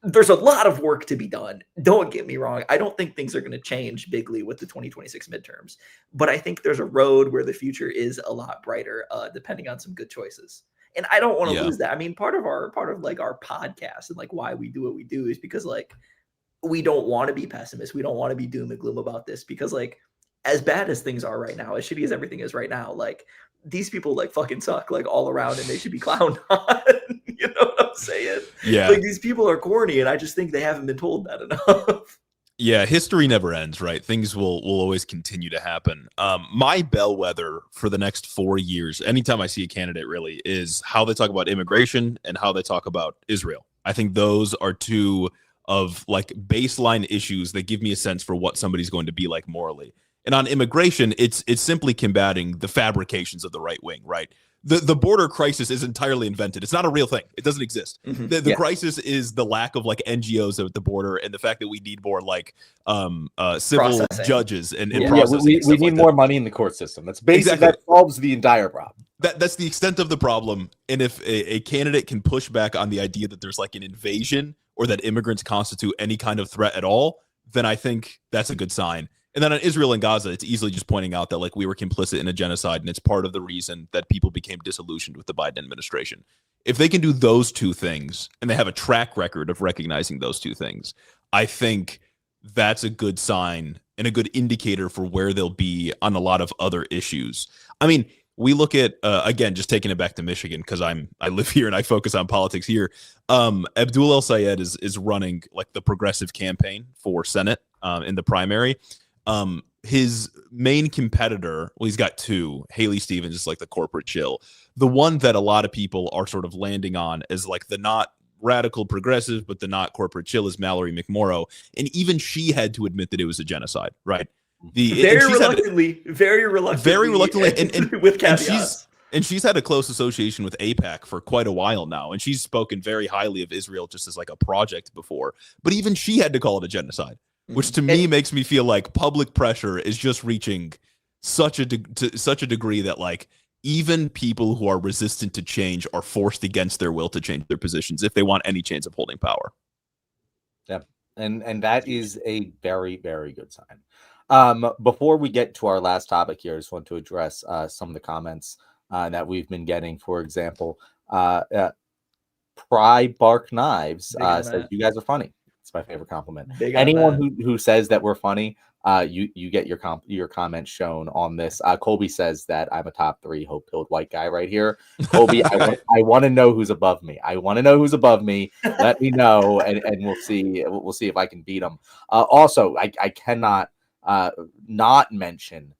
Speaker 2: There's a lot of work to be done. Don't get me wrong. I don't think things are going to change bigly with the 2026 midterms, but I think there's a road where the future is a lot brighter, depending on some good choices. And I don't want to lose that. I mean, part of our podcast and, like, why we do what we do is because, like, we don't want to be pessimists. We don't want to be doom and gloom about this because, like, as bad as things are right now, as shitty as everything is right now, like, these people, like, fucking suck, like, all around, and they should be clowned on. You know what I'm saying?
Speaker 3: Yeah.
Speaker 2: Like, these people are corny, and I just think they haven't been told that enough.
Speaker 3: Yeah, history never ends, right? Things will always continue to happen. My bellwether for the next 4 years, anytime I see a candidate, really, is how they talk about immigration and how they talk about Israel. I think those are two of, like, baseline issues that give me a sense for what somebody's going to be like morally. And on immigration, it's simply combating the fabrications of the right wing, right? The border crisis is entirely invented. It's not a real thing. It doesn't exist. The crisis is the lack of, like, NGOs at the border and the fact that we need more, like, civil judges and processing.
Speaker 1: We need more money in the court system. That's basically that solves the entire problem.
Speaker 3: That's the extent of the problem. And if a candidate can push back on the idea that there's, like, an invasion or that immigrants constitute any kind of threat at all, then I think that's a good sign. And then on Israel and Gaza, it's easily just pointing out that, like, we were complicit in a genocide, and it's part of the reason that people became disillusioned with the Biden administration. If they can do those two things, and they have a track record of recognizing those two things, I think that's a good sign and a good indicator for where they'll be on a lot of other issues. I mean, we look at, again, just taking it back to Michigan, because I live here and I focus on politics here. Abdul El Sayed is running, like, the progressive campaign for Senate in the primary. His main competitor, well, he's got two. Haley Stevens is, like, the corporate chill. The one that a lot of people are sort of landing on as, like, the not radical progressive, but the not corporate chill is Mallory McMorrow. And even she had to admit that it was a genocide, right?
Speaker 2: Very reluctantly,
Speaker 3: and
Speaker 2: with caveats.
Speaker 3: And she's had a close association with AIPAC for quite a while now. And she's spoken very highly of Israel just as, like, a project before. But even she had to call it a genocide, which to me makes me feel like public pressure is just reaching such a degree that, like, even people who are resistant to change are forced against their will to change their positions if they want any chance of holding power.
Speaker 1: Yeah, and that is a very, very good sign. Before we get to our last topic here, I just want to address some of the comments that we've been getting. For example, Pry Bark Knives says, "You guys are funny." It's my favorite compliment. Anyone who says that we're funny, you get your comments shown on this. Colby says that I'm a top 3 hope-pilled white guy right here. Colby, I want to know who's above me. I want to know who's above me. Let me know, and we'll see if I can beat him. Also, I cannot not mention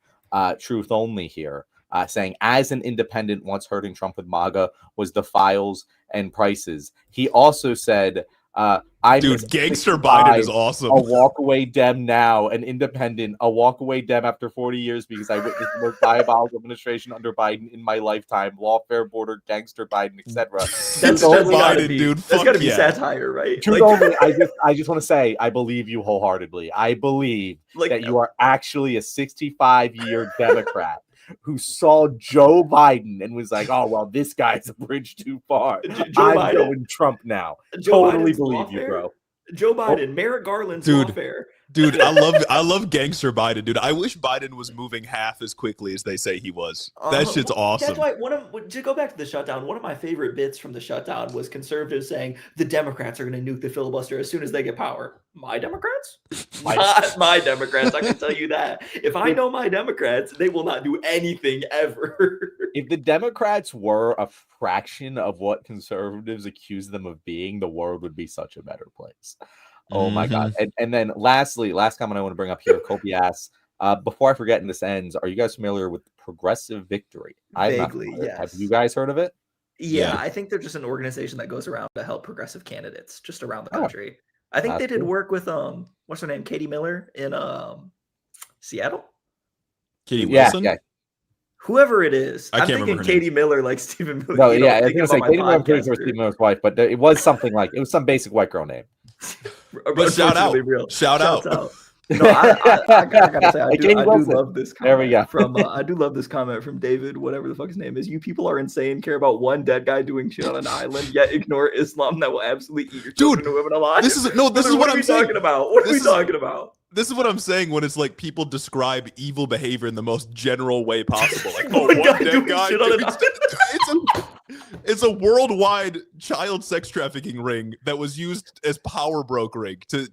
Speaker 1: Truth Only here, saying, as an independent, once hurting Trump with MAGA was the files and prices. He also said,
Speaker 3: Gangster Biden is awesome.
Speaker 1: A walkaway Dem now, an independent, a walkaway Dem after 40 years because I witnessed the most diabolical administration under Biden in my lifetime. Lawfare border, gangster Biden, etc.
Speaker 2: That's Biden, dude. That's got to be satire, right?
Speaker 1: I just want to say, I believe you wholeheartedly. I believe that you are actually a 65-year Democrat who saw Joe Biden and was like, oh, well, this guy's a bridge too far. I'm going Trump now. Totally believe you, bro.
Speaker 2: Joe Biden, Merrick Garland's lawfare.
Speaker 3: Dude, I love gangster Biden, dude. I wish Biden was moving half as quickly as they say he was. That shit's awesome.
Speaker 2: That's why to go back to the shutdown, one of my favorite bits from the shutdown was conservatives saying the Democrats are going to nuke the filibuster as soon as they get power. My Democrats? Not my Democrats. I can tell you that. If I know my Democrats, they will not do anything ever.
Speaker 1: If the Democrats were a fraction of what conservatives accuse them of being, the world would be such a better place. Oh my God. And then lastly, last comment I want to bring up here, Kobe asks, before I forget and this ends, are you guys familiar with Progressive Victory?
Speaker 2: Vaguely, yes.
Speaker 1: Have you guys heard of it?
Speaker 2: Yeah, I think they're just an organization that goes around to help progressive candidates just around the country. I think they did work with what's her name? Katie Miller in Seattle?
Speaker 3: Katie Wilson?
Speaker 1: Yeah.
Speaker 2: Whoever it is.
Speaker 3: I'm
Speaker 2: thinking Katie Miller, like Stephen Miller.
Speaker 1: No, yeah, I was going to say Katie Miller was Stephen Miller's wife, but it was something like, it was some basic white girl name.
Speaker 3: But shout out.
Speaker 2: No, I gotta say, I do love this comment.
Speaker 1: There we go.
Speaker 2: I do love this comment from David, whatever the fuck his name is. You people are insane, care about one dead guy doing shit on an island, yet ignore Islam that will absolutely eat your children and women alive.
Speaker 3: This is what I'm
Speaker 2: talking about. What are we talking about?
Speaker 3: This is what I'm saying when it's like people describe evil behavior in the most general way possible. Like,
Speaker 2: one dead guy shit on an
Speaker 3: island. It's a worldwide child sex trafficking ring that was used as power brokering to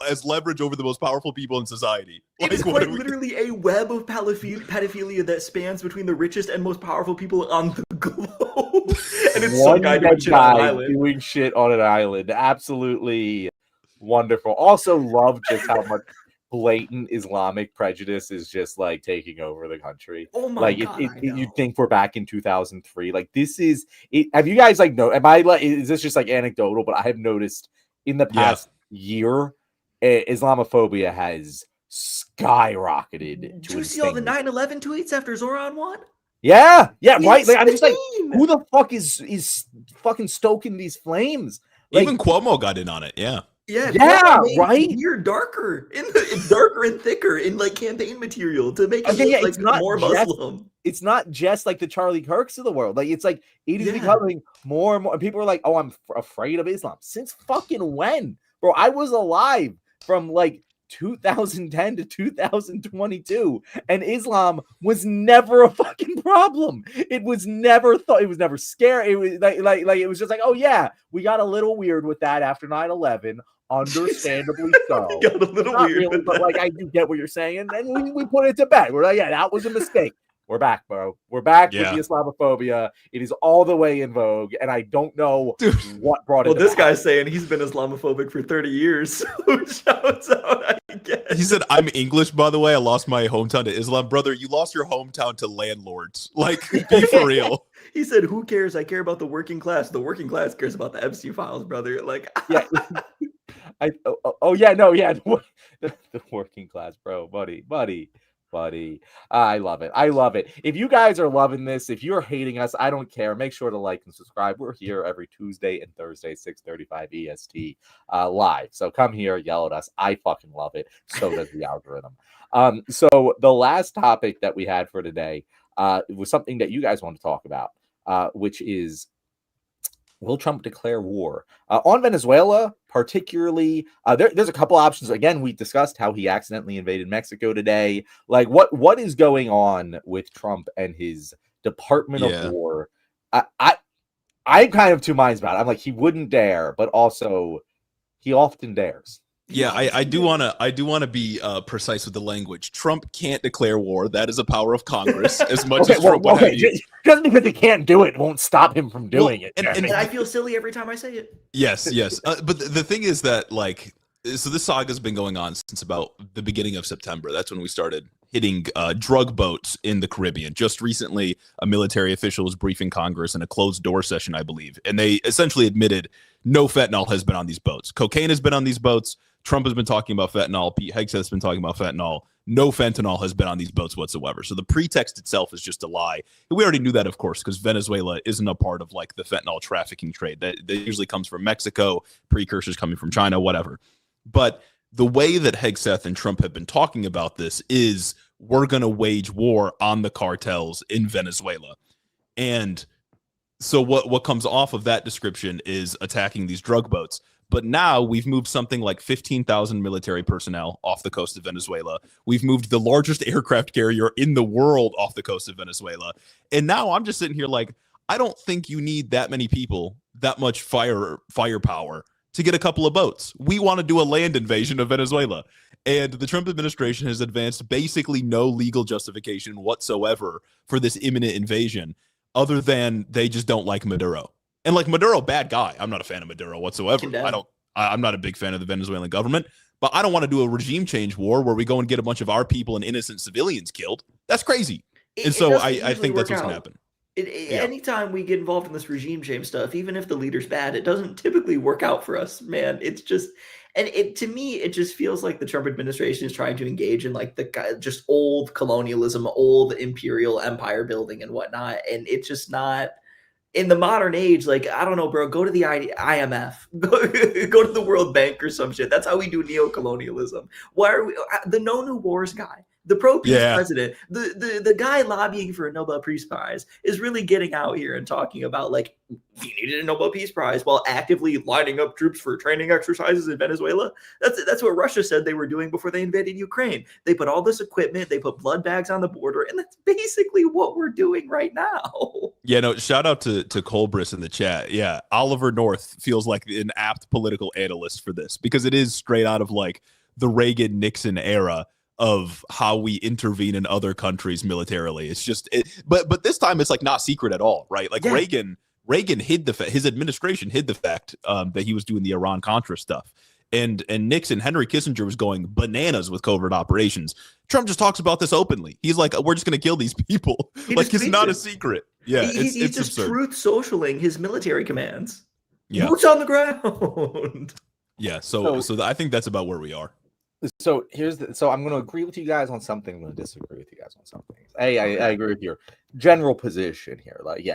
Speaker 3: as leverage over the most powerful people in society.
Speaker 2: It is quite literally a web of pedophilia that spans between the richest and most powerful people on the globe. And it's some guy doing shit on an island.
Speaker 1: Doing shit on an island. Absolutely wonderful. Also love just how much blatant Islamic prejudice is just like taking over the country.
Speaker 2: Oh my God!
Speaker 1: You'd think we're back in 2003. Like this is it. Have you guys like know? Am I like? Is this just like anecdotal? But I have noticed in the past year, Islamophobia has skyrocketed.
Speaker 2: Did you see all the 9/11 tweets after Zoran won?
Speaker 1: Yeah, right. Like, I'm just like, who the fuck is fucking stoking these flames? Like,
Speaker 3: even Cuomo got in on it. Yeah,
Speaker 2: right. You're darker, darker and thicker in like campaign material to make it look like not more Muslim.
Speaker 1: It's not just like the Charlie Kirks of the world. Like it's like it is becoming more and more. And people are like, "Oh, I'm afraid of Islam." Since fucking when, bro? I was alive from like 2010 to 2022, and Islam was never a fucking problem. It was never thought. It was never scary. It was like it was just like, oh yeah, we got a little weird with that after 9/11. Understandably so.
Speaker 2: Got a little weird,
Speaker 1: really, but like I do get what you're saying, and we put it to bed. We're like, yeah, that was a mistake. We're back, bro. We're back with the Islamophobia. It is all the way in vogue, and I don't know what brought it.
Speaker 2: Well, this guy's saying he's been Islamophobic for 30 years. So shouts out, I guess.
Speaker 3: He said, "I'm English, by the way. I lost my hometown to Islam, brother. You lost your hometown to landlords. Like, be for real."
Speaker 2: He said, "Who cares? I care about the working class. The working class cares about the Epstein Files, brother." Like,
Speaker 1: yeah. The working class, bro, buddy. I love it. If you guys are loving this, if you're hating us, I don't care. Make sure to like and subscribe. We're here every Tuesday and Thursday, 6:35 EST live. So come here, yell at us. I fucking love it. So does the algorithm. So the last topic that we had for today was something that you guys want to talk about, which is, will Trump declare war on Venezuela? Particularly, there's a couple options. Again, we discussed how he accidentally invaded Mexico today. Like, what is going on with Trump and his Department of War? I'm kind of two minds about it. I'm like, he wouldn't dare, but also he often dares.
Speaker 3: Yeah, I do want to be precise with the language. Trump can't declare war. That is a power of Congress. As much as Trump would have you.
Speaker 1: Just because he can't do it won't stop him from doing it.
Speaker 2: And I feel silly every time I say it.
Speaker 3: Yes. But the thing is that, like, so this saga's been going on since about the beginning of September. That's when we started hitting drug boats in the Caribbean. Just recently, a military official was briefing Congress in a closed door session, I believe, and they essentially admitted no fentanyl has been on these boats. Cocaine has been on these boats. Trump has been talking about fentanyl. Pete Hegseth has been talking about fentanyl. No fentanyl has been on these boats whatsoever. So the pretext itself is just a lie. We already knew that, of course, because Venezuela isn't a part of like the fentanyl trafficking trade. That usually comes from Mexico, precursors coming from China, whatever. But the way that Hegseth and Trump have been talking about this is we're going to wage war on the cartels in Venezuela. And so what comes off of that description is attacking these drug boats. But now we've moved something like 15,000 military personnel off the coast of Venezuela. We've moved the largest aircraft carrier in the world off the coast of Venezuela. And now I'm just sitting here like, I don't think you need that many people, that much firepower to get a couple of boats. We want to do a land invasion of Venezuela. And the Trump administration has advanced basically no legal justification whatsoever for this imminent invasion, other than they just don't like Maduro. And like Maduro, bad guy. I'm not a fan of Maduro whatsoever. I'm not a big fan of the Venezuelan government, but I don't want to do a regime change war where we go and get a bunch of our people and innocent civilians killed. That's crazy. And so I think that's what's going to happen.
Speaker 2: Anytime we get involved in this regime change stuff, even if the leader's bad, it doesn't typically work out for us, man. It's just, to me, it just feels like the Trump administration is trying to engage in like the just old colonialism, old imperial empire building and whatnot. And it's just not in the modern age. Like, I don't know, bro, go to the IMF, go to the World Bank or some shit. That's how we do neocolonialism. Why are we the no new wars guy? The pro-peace president, the guy lobbying for a Nobel Peace Prize is really getting out here and talking about like, we needed a Nobel Peace Prize while actively lining up troops for training exercises in Venezuela. That's what Russia said they were doing before they invaded Ukraine. They put all this equipment, they put blood bags on the border, and that's basically what we're doing right now.
Speaker 3: Yeah, no, shout out to Colbris in the chat. Yeah, Oliver North feels like an apt political analyst for this because it is straight out of like the Reagan-Nixon era of how we intervene in other countries militarily. It's just, but this time it's like not secret at all, right? Like Reagan hid his administration hid the fact that he was doing the Iran-Contra stuff. And Nixon, Henry Kissinger was going bananas with covert operations. Trump just talks about this openly. He's like, we're just going to kill these people. Like it's not a secret. Yeah,
Speaker 2: he's just
Speaker 3: absurd.
Speaker 2: Truth socialing his military commands.
Speaker 3: Yeah.
Speaker 2: Boots on the ground.
Speaker 3: Yeah, so I think that's about where we are.
Speaker 1: So I'm going to agree with you guys on something. I'm going to disagree with you guys on something. I agree with your general position here. Like,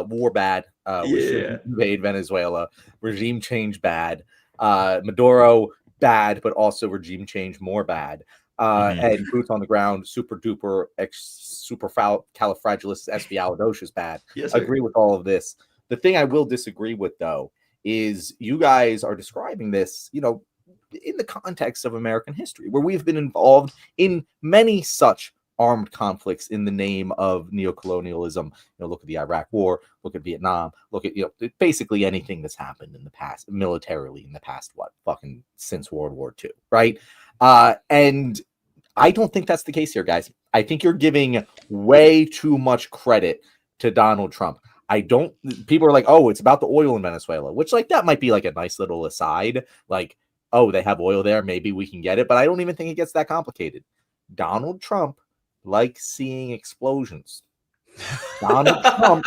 Speaker 1: war bad. We should invade Venezuela. Regime change bad. Maduro bad, but also regime change more bad. And boots on the ground, super duper supercalifragilisticexpialidocious bad.
Speaker 2: Yes,
Speaker 1: agree with all of this. The thing I will disagree with though is you guys are describing this, in the context of American history, where we've been involved in many such armed conflicts in the name of neocolonialism. Look at the Iraq War, look at Vietnam, look at basically anything that's happened in the past, militarily in the past, since World War II, right? And I don't think that's the case here, guys. I think you're giving way too much credit to Donald Trump. People are like, oh, it's about the oil in Venezuela, which like that might be like a nice little aside, like, oh, they have oil there, maybe we can get it. But I don't even think it gets that complicated. Donald Trump likes seeing explosions. Donald Trump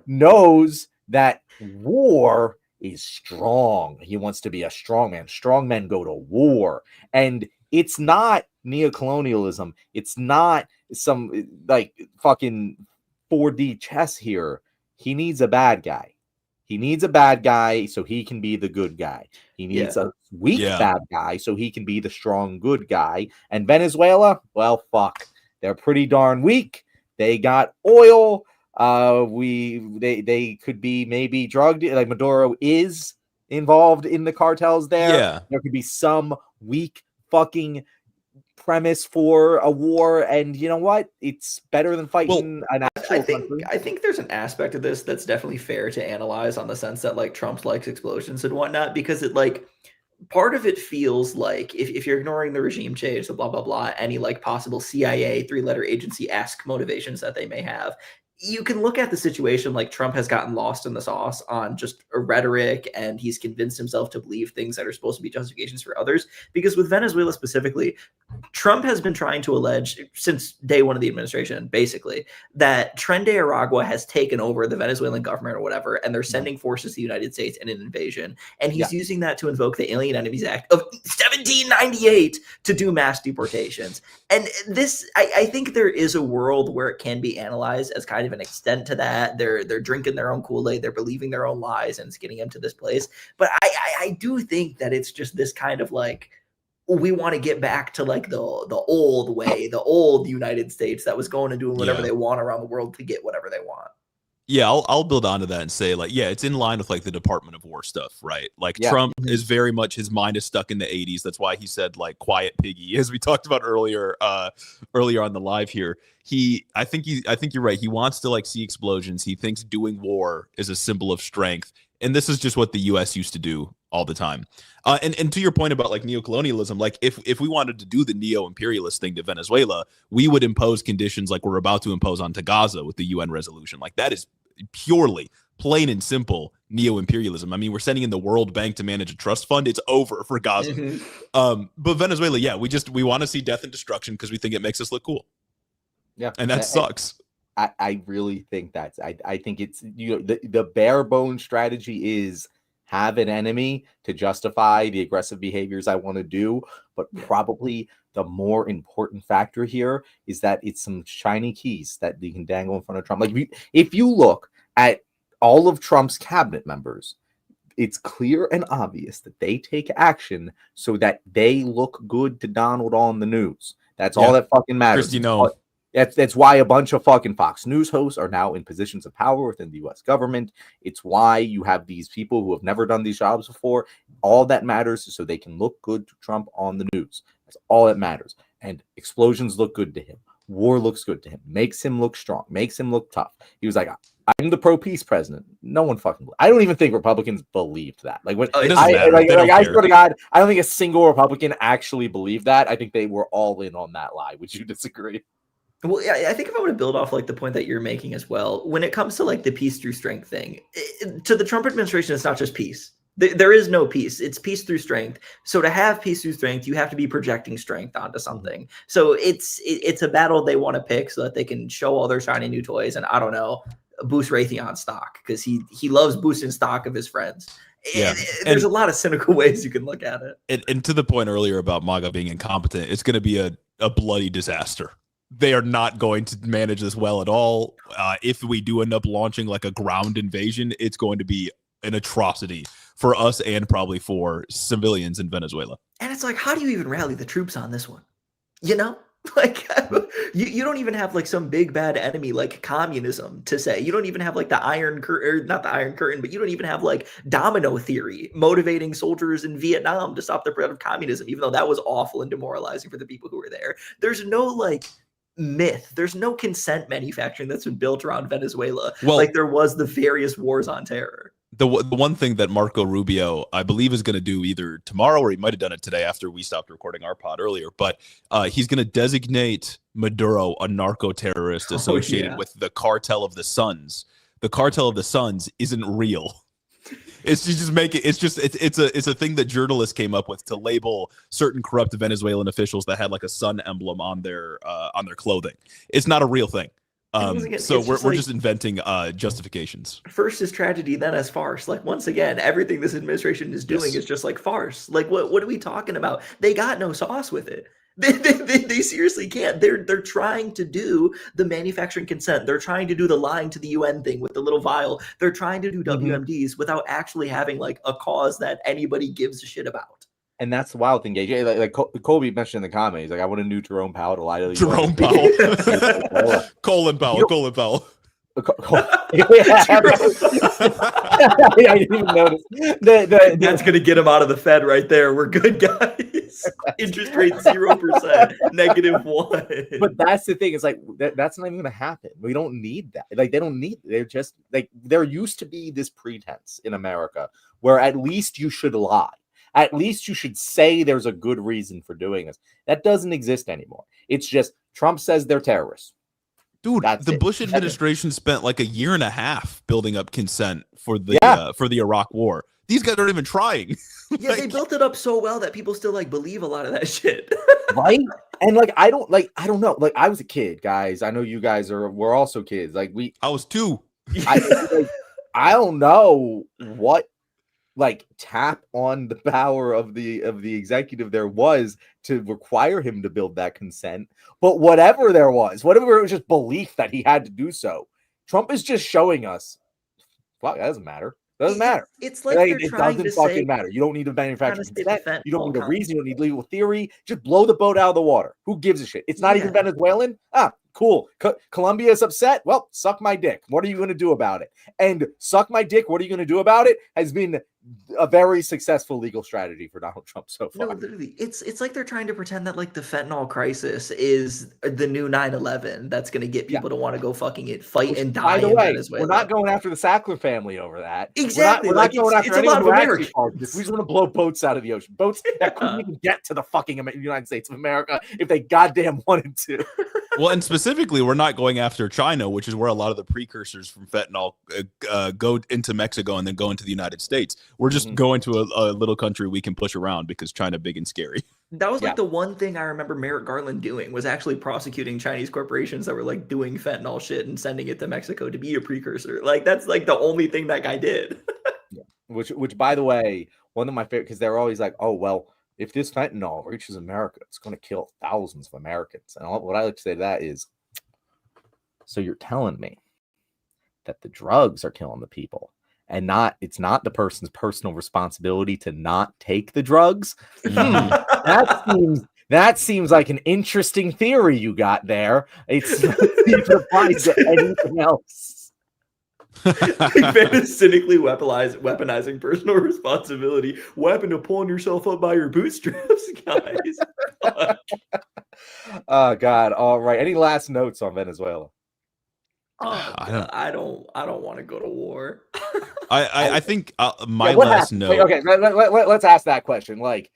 Speaker 1: knows that war is strong. He wants to be a strong man. Strong men go to war. And it's not neocolonialism. It's not some like fucking 4D chess here. He needs a bad guy. He needs a bad guy so he can be the good guy. He needs a weak bad guy so he can be the strong good guy. And Venezuela, well, fuck. They're pretty darn weak. They got oil. They could be maybe drugged. Like Maduro is involved in the cartels there.
Speaker 3: Yeah.
Speaker 1: There could be some weak fucking premise for a war, and you know what? It's better than fighting an actual country.
Speaker 2: I think there's an aspect of this that's definitely fair to analyze on the sense that like Trump likes explosions and whatnot, because it like part of it feels like if you're ignoring the regime change, the blah, blah, blah, any like possible CIA 3-letter agency-esque motivations that they may have, you can look at the situation like Trump has gotten lost in the sauce on just a rhetoric, and he's convinced himself to believe things that are supposed to be justifications for others. Because with Venezuela specifically, Trump has been trying to allege since day one of the administration, basically, that Tren de Aragua has taken over the Venezuelan government or whatever, and they're sending forces to the United States in an invasion. And he's using that to invoke the Alien Enemies Act of 1798 to do mass deportations. And this, I think there is a world where it can be analyzed as kind of an extent to that. They're drinking their own Kool-Aid, they're believing their own lies, and it's getting them to this place. But I do think that it's just this kind of like, we want to get back to like the old way, the old United States that was going and doing whatever they want around the world to get whatever they want.
Speaker 3: Yeah, I'll build onto that and say, like, yeah, it's in line with like the Department of War stuff, right? Like Trump is very much, his mind is stuck in the 80s. That's why he said like quiet piggy, as we talked about earlier on the live here. I think you're right. He wants to like see explosions. He thinks doing war is a symbol of strength. And this is just what the US used to do all the time. And to your point about like neocolonialism, like if we wanted to do the neo-imperialist thing to Venezuela, we would impose conditions like we're about to impose onto Gaza with the UN resolution. Like that is purely, plain and simple neo-imperialism. I mean, we're sending in the World Bank to manage a trust fund. It's over for Gaza. But Venezuela, yeah, we want to see death and destruction because we think it makes us look cool.
Speaker 1: Yeah.
Speaker 3: And that sucks.
Speaker 1: I really think that's, I think it's, the bare bone strategy is have an enemy to justify the aggressive behaviors I want to do. But probably the more important factor here is that it's some shiny keys that you can dangle in front of Trump. Like if you look at all of Trump's cabinet members, it's clear and obvious that they take action so that they look good to Donald on the news. That's all that fucking matters. That's why a bunch of fucking Fox News hosts are now in positions of power within the U.S. government. It's why you have these people who have never done these jobs before. All that matters is so they can look good to Trump on the news. That's all that matters. And explosions look good to him. War looks good to him. Makes him look strong. Makes him look tough. He was like, I'm the pro-peace president. No one fucking. I don't even think Republicans believed that. Like when I swear to God, I don't think a single Republican actually believed that. I think they were all in on that lie. Would you disagree?
Speaker 2: Well, yeah, I think if I want to build off like the point that you're making as well, when it comes to like the peace through strength thing, to the Trump administration, it's not just peace. There is no peace. It's peace through strength. So to have peace through strength, you have to be projecting strength onto something. So it's a battle they want to pick so that they can show all their shiny new toys and, I don't know, boost Raytheon stock because he loves boosting stock of his friends.
Speaker 3: Yeah,
Speaker 2: there's a lot of cynical ways you can look at it.
Speaker 3: And to the point earlier about MAGA being incompetent, it's going to be a bloody disaster. They are not going to manage this well at all. If we do end up launching like a ground invasion, it's going to be an atrocity for us and probably for civilians in Venezuela.
Speaker 2: And it's like, how do you even rally the troops on this one? You know, like you don't even have like some big bad enemy like communism to say. You don't even have like the Iron Curtain, not the Iron Curtain, but you don't even have like domino theory motivating soldiers in Vietnam to stop the spread of communism, even though that was awful and demoralizing for the people who were there. There's no like myth. There's no consent manufacturing that's been built around Venezuela. Well, like there was the various wars on terror.
Speaker 3: The one thing that Marco Rubio, I believe, is going to do either tomorrow or he might have done it today after we stopped recording our pod earlier, but he's going to designate Maduro a narco-terrorist associated with the Cartel of the Suns. The Cartel of the Suns isn't real. It's a thing that journalists came up with to label certain corrupt Venezuelan officials that had like a sun emblem on their clothing. It's not a real thing. So we're just inventing justifications.
Speaker 2: First is tragedy, then as farce. Like once again, everything this administration is doing is just like farce. Like what are we talking about? They got no sauce with it. They seriously can't. They're trying to do the manufacturing consent. They're trying to do the lying to the UN thing with the little vial. They're trying to do WMDs without actually having like a cause that anybody gives a shit about.
Speaker 1: And that's the wild thing, AJ. Like Colby mentioned in the comments, he's like, I want a new Jerome Powell to lie to the
Speaker 3: Jerome Powell. Colin Powell.
Speaker 1: I didn't even notice.
Speaker 2: That's going to get him out of the Fed right there. We're good, guys. Interest rate 0%, -1.
Speaker 1: But that's the thing. It's like that's not even going to happen. We don't need that. Like they don't need. They're just like there used to be this pretense in America where at least you should lie. At least you should say there's a good reason for doing this. That doesn't exist anymore. It's just Trump says they're terrorists.
Speaker 3: Dude,
Speaker 1: That's
Speaker 3: the
Speaker 1: it.
Speaker 3: Bush administration spent like a year and a half building up consent for the Iraq war. These guys aren't even trying.
Speaker 2: Yeah, they built it up so well that people still like believe a lot of that shit.
Speaker 1: Right? And like I don't know. Like I was a kid, guys. I know you guys we're also kids. Like
Speaker 3: I was 2.
Speaker 1: I don't know what like tap on the power of the executive there was to require him to build that consent. But whatever it was just belief that he had to do so. Trump is just showing us, fuck, that doesn't matter. Doesn't matter.
Speaker 2: It's like they're
Speaker 1: it
Speaker 2: trying
Speaker 1: doesn't
Speaker 2: to
Speaker 1: fucking
Speaker 2: say,
Speaker 1: matter. You don't need to manufacture consent. You don't need a
Speaker 2: fentanyl
Speaker 1: reason. You don't need legal theory. Just blow the boat out of the water. Who gives a shit? It's not even Venezuelan. Cool. Colombia is upset. Well, suck my dick. What are you going to do about it? And suck my dick. What are you going to do about it? Has been a very successful legal strategy for Donald Trump so far.
Speaker 2: No, literally, it's like they're trying to pretend that like the fentanyl crisis is the new 9/11 that's going to get people to want to go fucking fight and die in Venezuela.
Speaker 1: We're not going after the Sackler family over that.
Speaker 2: Exactly.
Speaker 1: We're not going after anyone who actually
Speaker 2: Americans.
Speaker 1: We just want to blow boats out of the ocean. Boats that couldn't even get to the fucking United States of America if they goddamn wanted to.
Speaker 3: Well, and specifically, we're not going after China, which is where a lot of the precursors from fentanyl go into Mexico and then go into the United States. We're just going to a little country we can push around because China big and scary.
Speaker 2: That was like the one thing I remember Merrick Garland doing was actually prosecuting Chinese corporations that were like doing fentanyl shit and sending it to Mexico to be a precursor. Like that's like the only thing that guy did.
Speaker 1: Which by the way, one of my favorite, because they're always like, oh, well, if this fentanyl reaches America, it's going to kill thousands of Americans. And what I like to say to that is, so you're telling me that the drugs are killing the people and it's not the person's personal responsibility to not take the drugs? That seems like an interesting theory you got there. It applies to anything else.
Speaker 2: Ben is cynically weaponizing personal responsibility. Weapon to pulling yourself up by your bootstraps, guys.
Speaker 1: Oh God! All right. Any last notes on Venezuela?
Speaker 2: I don't want to go to war.
Speaker 3: I think my last note.
Speaker 1: Wait, okay, let's ask that question. Like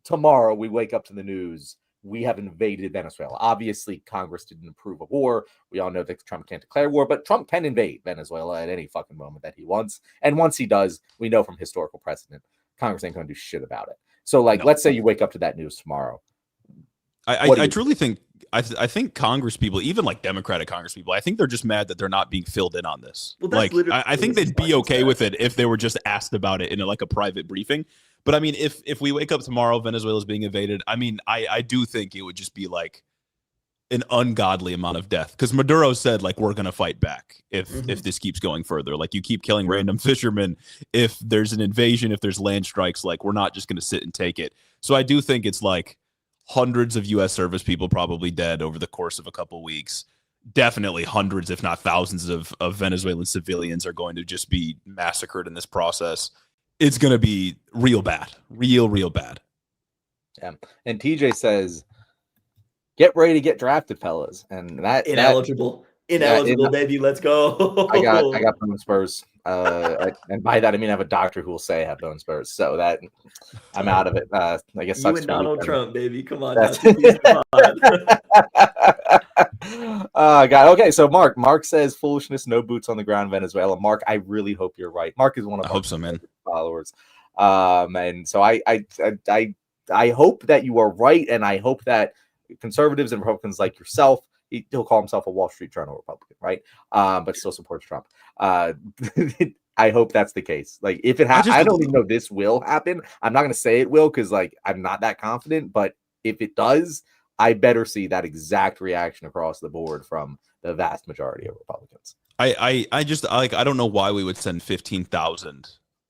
Speaker 1: tomorrow, we wake up to the news. We have invaded Venezuela. Obviously, Congress didn't approve of war. We all know that Trump can't declare war, but Trump can invade Venezuela at any fucking moment that he wants. And once he does, we know from historical precedent, Congress ain't going to do shit about it. So, like, let's say you wake up to that news tomorrow.
Speaker 3: I truly think I think Congress people, even like Democratic Congress people, I think they're just mad that they're not being filled in on this.
Speaker 2: Well,
Speaker 3: like, I think they'd be okay with it if they were just asked about it in like a private briefing. But I mean, if we wake up tomorrow, Venezuela's being invaded, I mean, I do think it would just be like an ungodly amount of death, because Maduro said like we're gonna fight back if this keeps going further. Like you keep killing random fishermen. If there's an invasion, if there's land strikes, like we're not just gonna sit and take it. So I do think it's like hundreds of U.S. service people probably dead over the course of a couple weeks. Definitely hundreds, if not thousands of Venezuelan civilians are going to just be massacred in this process. It's going to be real bad, real bad.
Speaker 1: Yeah. And TJ says, get ready to get drafted, fellas. And that
Speaker 2: ineligible, baby. Let's go.
Speaker 1: I got bone spurs. And by that, I mean, I have a doctor who will say I have bone spurs. So that I'm out of it. I guess
Speaker 2: you and Donald Trump, baby. Come on.
Speaker 1: God. Okay. So Mark says foolishness, no boots on the ground, Venezuela. Mark, I really hope you're right. Mark is one of
Speaker 3: I hope so, man.
Speaker 1: Followers. And so I hope that you are right. And I hope that conservatives and Republicans like yourself, he'll call himself a Wall Street Journal Republican, right? But still supports Trump. I hope that's the case. Like, if it happens, I don't even know this will happen. I'm not going to say it will because, like, I'm not that confident. But if it does, I better see that exact reaction across the board from the vast majority of Republicans.
Speaker 3: I just like, I don't know why we would send 15,000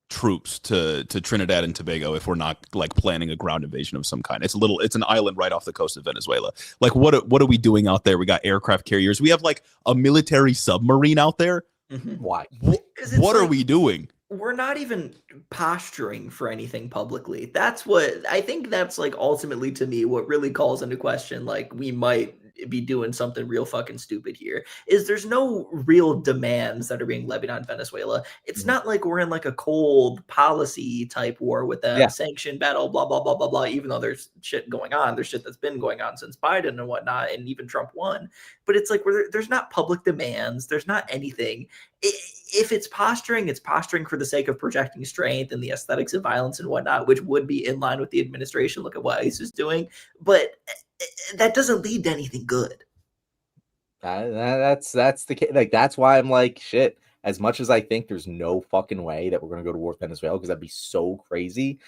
Speaker 3: troops to Trinidad and Tobago if we're not like planning a ground invasion of some kind. It's an island right off the coast of Venezuela. Like what are we doing out there? We got aircraft carriers. We have like a military submarine out there.
Speaker 1: Why?
Speaker 3: What are we doing?
Speaker 2: We're not even posturing for anything publicly. That's what I think. That's like ultimately to me what really calls into question like we might be doing something real fucking stupid here is there's no real demands that are being levied on Venezuela. It's not like we're in like a cold policy type war with them, sanction battle, blah, blah, blah, blah, blah, even though there's shit going on. There's shit that's been going on since Biden and whatnot, and even Trump won. But it's like there's not public demands. There's not anything. If it's posturing for the sake of projecting strength and the aesthetics of violence and whatnot, which would be in line with the administration. Look at what ICE is doing. But that doesn't lead to anything good.
Speaker 1: That's the case. Like, that's why I'm like, shit, as much as I think there's no fucking way that we're going to go to war with Venezuela, because that'd be so crazy.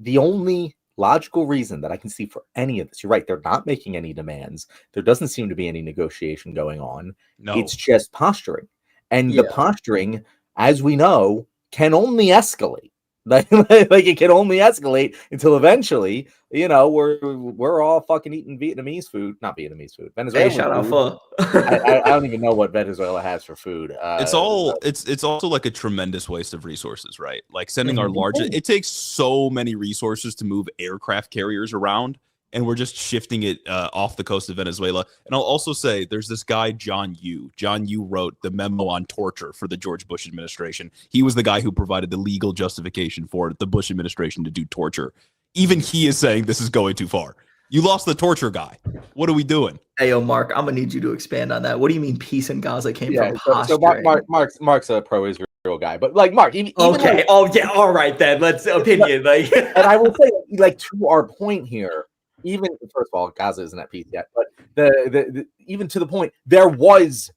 Speaker 1: The only logical reason that I can see for any of this, you're right, they're not making any demands. There doesn't seem to be any negotiation going on. No. It's just posturing. And the posturing, as we know, can only escalate. Like it can only escalate until eventually, we're all fucking eating Vietnamese food, not Vietnamese food. Venezuela.
Speaker 2: Hey, shout out for.
Speaker 1: I don't even know what Venezuela has for food.
Speaker 3: It's also like a tremendous waste of resources, right? Like sending our largest. It takes so many resources to move aircraft carriers around. And we're just shifting it off the coast of Venezuela. And I'll also say there's this guy, John Yoo. John Yoo wrote the memo on torture for the George Bush administration. He was the guy who provided the legal justification for the Bush administration to do torture. Even he is saying this is going too far. You lost the torture guy. What are we doing?
Speaker 2: Hey, yo, Mark, I'm going to need you to expand on that. What do you mean peace in Gaza came from posturing?
Speaker 1: So Mark's a pro-Israel guy. But, like, Mark, even
Speaker 2: okay.
Speaker 1: Like,
Speaker 2: oh, yeah. All right, then. Let's opinion.
Speaker 1: And I will say, like, to our point here, even first of all, Gaza isn't at peace yet, but the even to the point, there was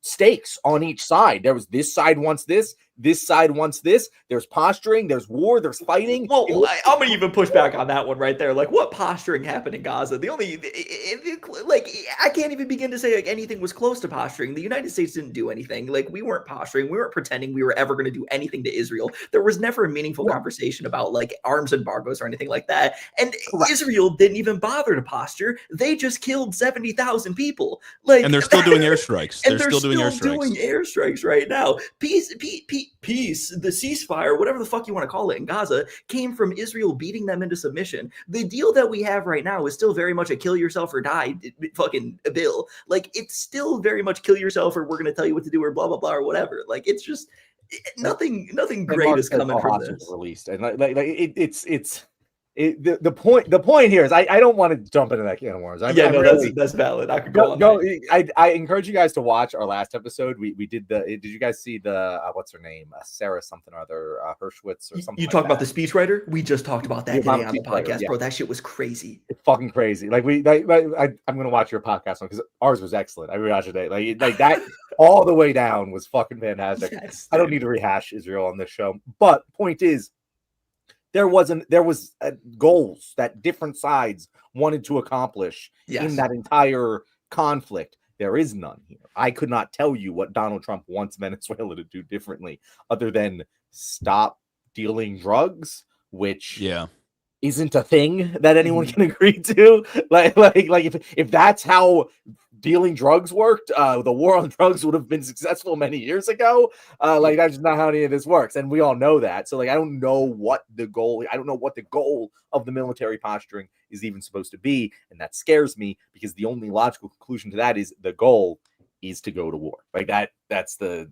Speaker 1: stakes on each side. There was this side wants this side wants this. There's posturing, there's war, there's fighting.
Speaker 2: Well, I'm gonna even push back on that one right there. Like, what posturing happened in Gaza? I can't even begin to say like anything was close to posturing. The United States didn't do anything. Like, we weren't posturing. We weren't pretending we were ever going to do anything to Israel. There was never a meaningful conversation about like arms embargoes or anything like that. And Israel didn't even bother to posture. They just killed 70,000 people. Like,
Speaker 3: and they're still doing airstrikes.
Speaker 2: They're still doing airstrikes right now. Peace, the ceasefire, whatever the fuck you want to call it in Gaza, came from Israel beating them into submission. The deal that we have right now is still very much a kill yourself or die fucking bill. Like, it's still very much kill yourself or we're going to tell you what to do or blah, blah, blah, or whatever. Like, it's just nothing great is coming from this.
Speaker 1: Released. And the point here is I don't want to jump into that can of worms.
Speaker 2: That's valid. I could go.
Speaker 1: I encourage you guys to watch our last episode. We did did you guys see the what's her name, Sarah something or other, Hershwitz or something?
Speaker 2: You talk about the speechwriter? We just taled about that today on the podcast, bro. That shit was crazy.
Speaker 1: It's fucking crazy. Like I'm gonna watch your podcast one because ours was excellent. I rewatched it today. Like that all the way down was fucking fantastic. Yes, I don't need to rehash Israel on this show, but point is, there was goals that different sides wanted to accomplish in that entire conflict. There is none here. I could not tell you what Donald Trump wants Venezuela to do differently, other than stop dealing drugs, which isn't a thing that anyone can agree to. Like if that's how dealing drugs worked, the war on drugs would have been successful many years ago. That's just not how any of this works, and we all know that. So, I don't know what the goal. I don't know what the goal of the military posturing is even supposed to be, and that scares me because the only logical conclusion to that is the goal is to go to war. Like that. That's the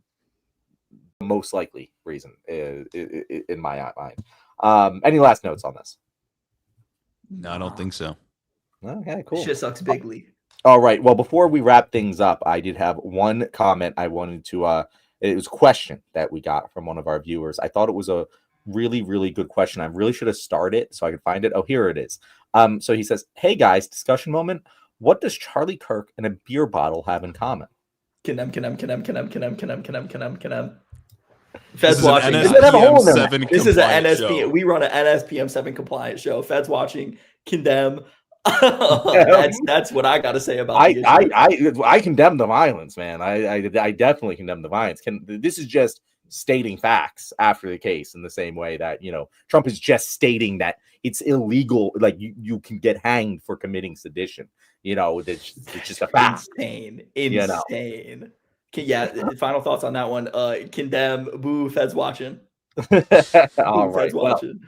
Speaker 1: most likely reason in my mind. Any last notes on this?
Speaker 3: No, I don't think so.
Speaker 1: Okay, cool.
Speaker 2: Shit sucks bigly.
Speaker 1: All right. Well, before we wrap things up, I did have one comment I wanted to it was a question that we got from one of our viewers. I thought it was a really, really good question. I really should have started it so I could find it. Oh, here it is. So he says, "Hey guys, discussion moment. What does Charlie Kirk and a beer bottle have in common?"
Speaker 2: Feds watching. This is an NSP. We run an NSPM 7 compliant show. Feds watching. Condemn. That's what I got to say about.
Speaker 1: I condemn the violence, man. I definitely condemn the violence. This is just stating facts after the case, in the same way that Trump is just stating that it's illegal. Like you can get hanged for committing sedition. It's just a fact.
Speaker 2: Insane. Final thoughts on that one. Condemn. Boo. Feds watching.
Speaker 1: All right.
Speaker 2: Feds watching.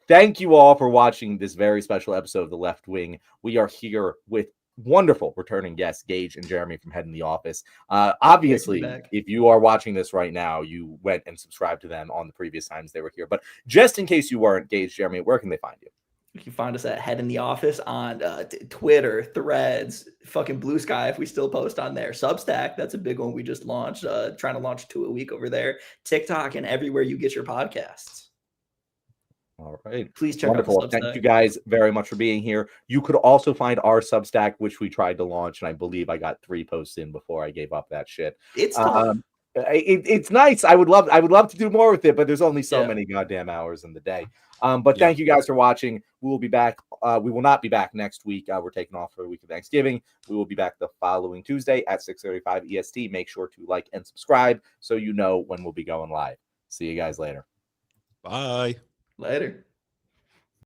Speaker 1: Thank you all for watching this very special episode of The Left Wing. We are here with wonderful returning guests, Gage and Jeremy from Head in the Office. Obviously, if you are watching this right now, you went and subscribed to them on the previous times they were here. But just in case you weren't, Gage, Jeremy, where can they find you?
Speaker 2: You can find us at Head in the Office on Twitter, Threads, fucking Blue Sky if we still post on there. Substack, that's a big one we just launched. Trying to launch 2 a week over there. TikTok and everywhere you get your podcasts.
Speaker 1: All right.
Speaker 2: Please check
Speaker 1: Wonderful.
Speaker 2: out the Substack.
Speaker 1: Thank you guys very much for being here. You could also find our Substack, which we tried to launch, and I believe I got 3 posts in before I gave up that shit.
Speaker 2: It's tough.
Speaker 1: It's nice. I would love to do more with it, but there's only so many goddamn hours in the day. But thank you guys for watching. We will be back. We will not be back next week. We're taking off for the week of Thanksgiving. We will be back the following Tuesday at 6:35 EST. Make sure to like and subscribe so you know when we'll be going live. See you guys later.
Speaker 3: Bye.
Speaker 2: Later.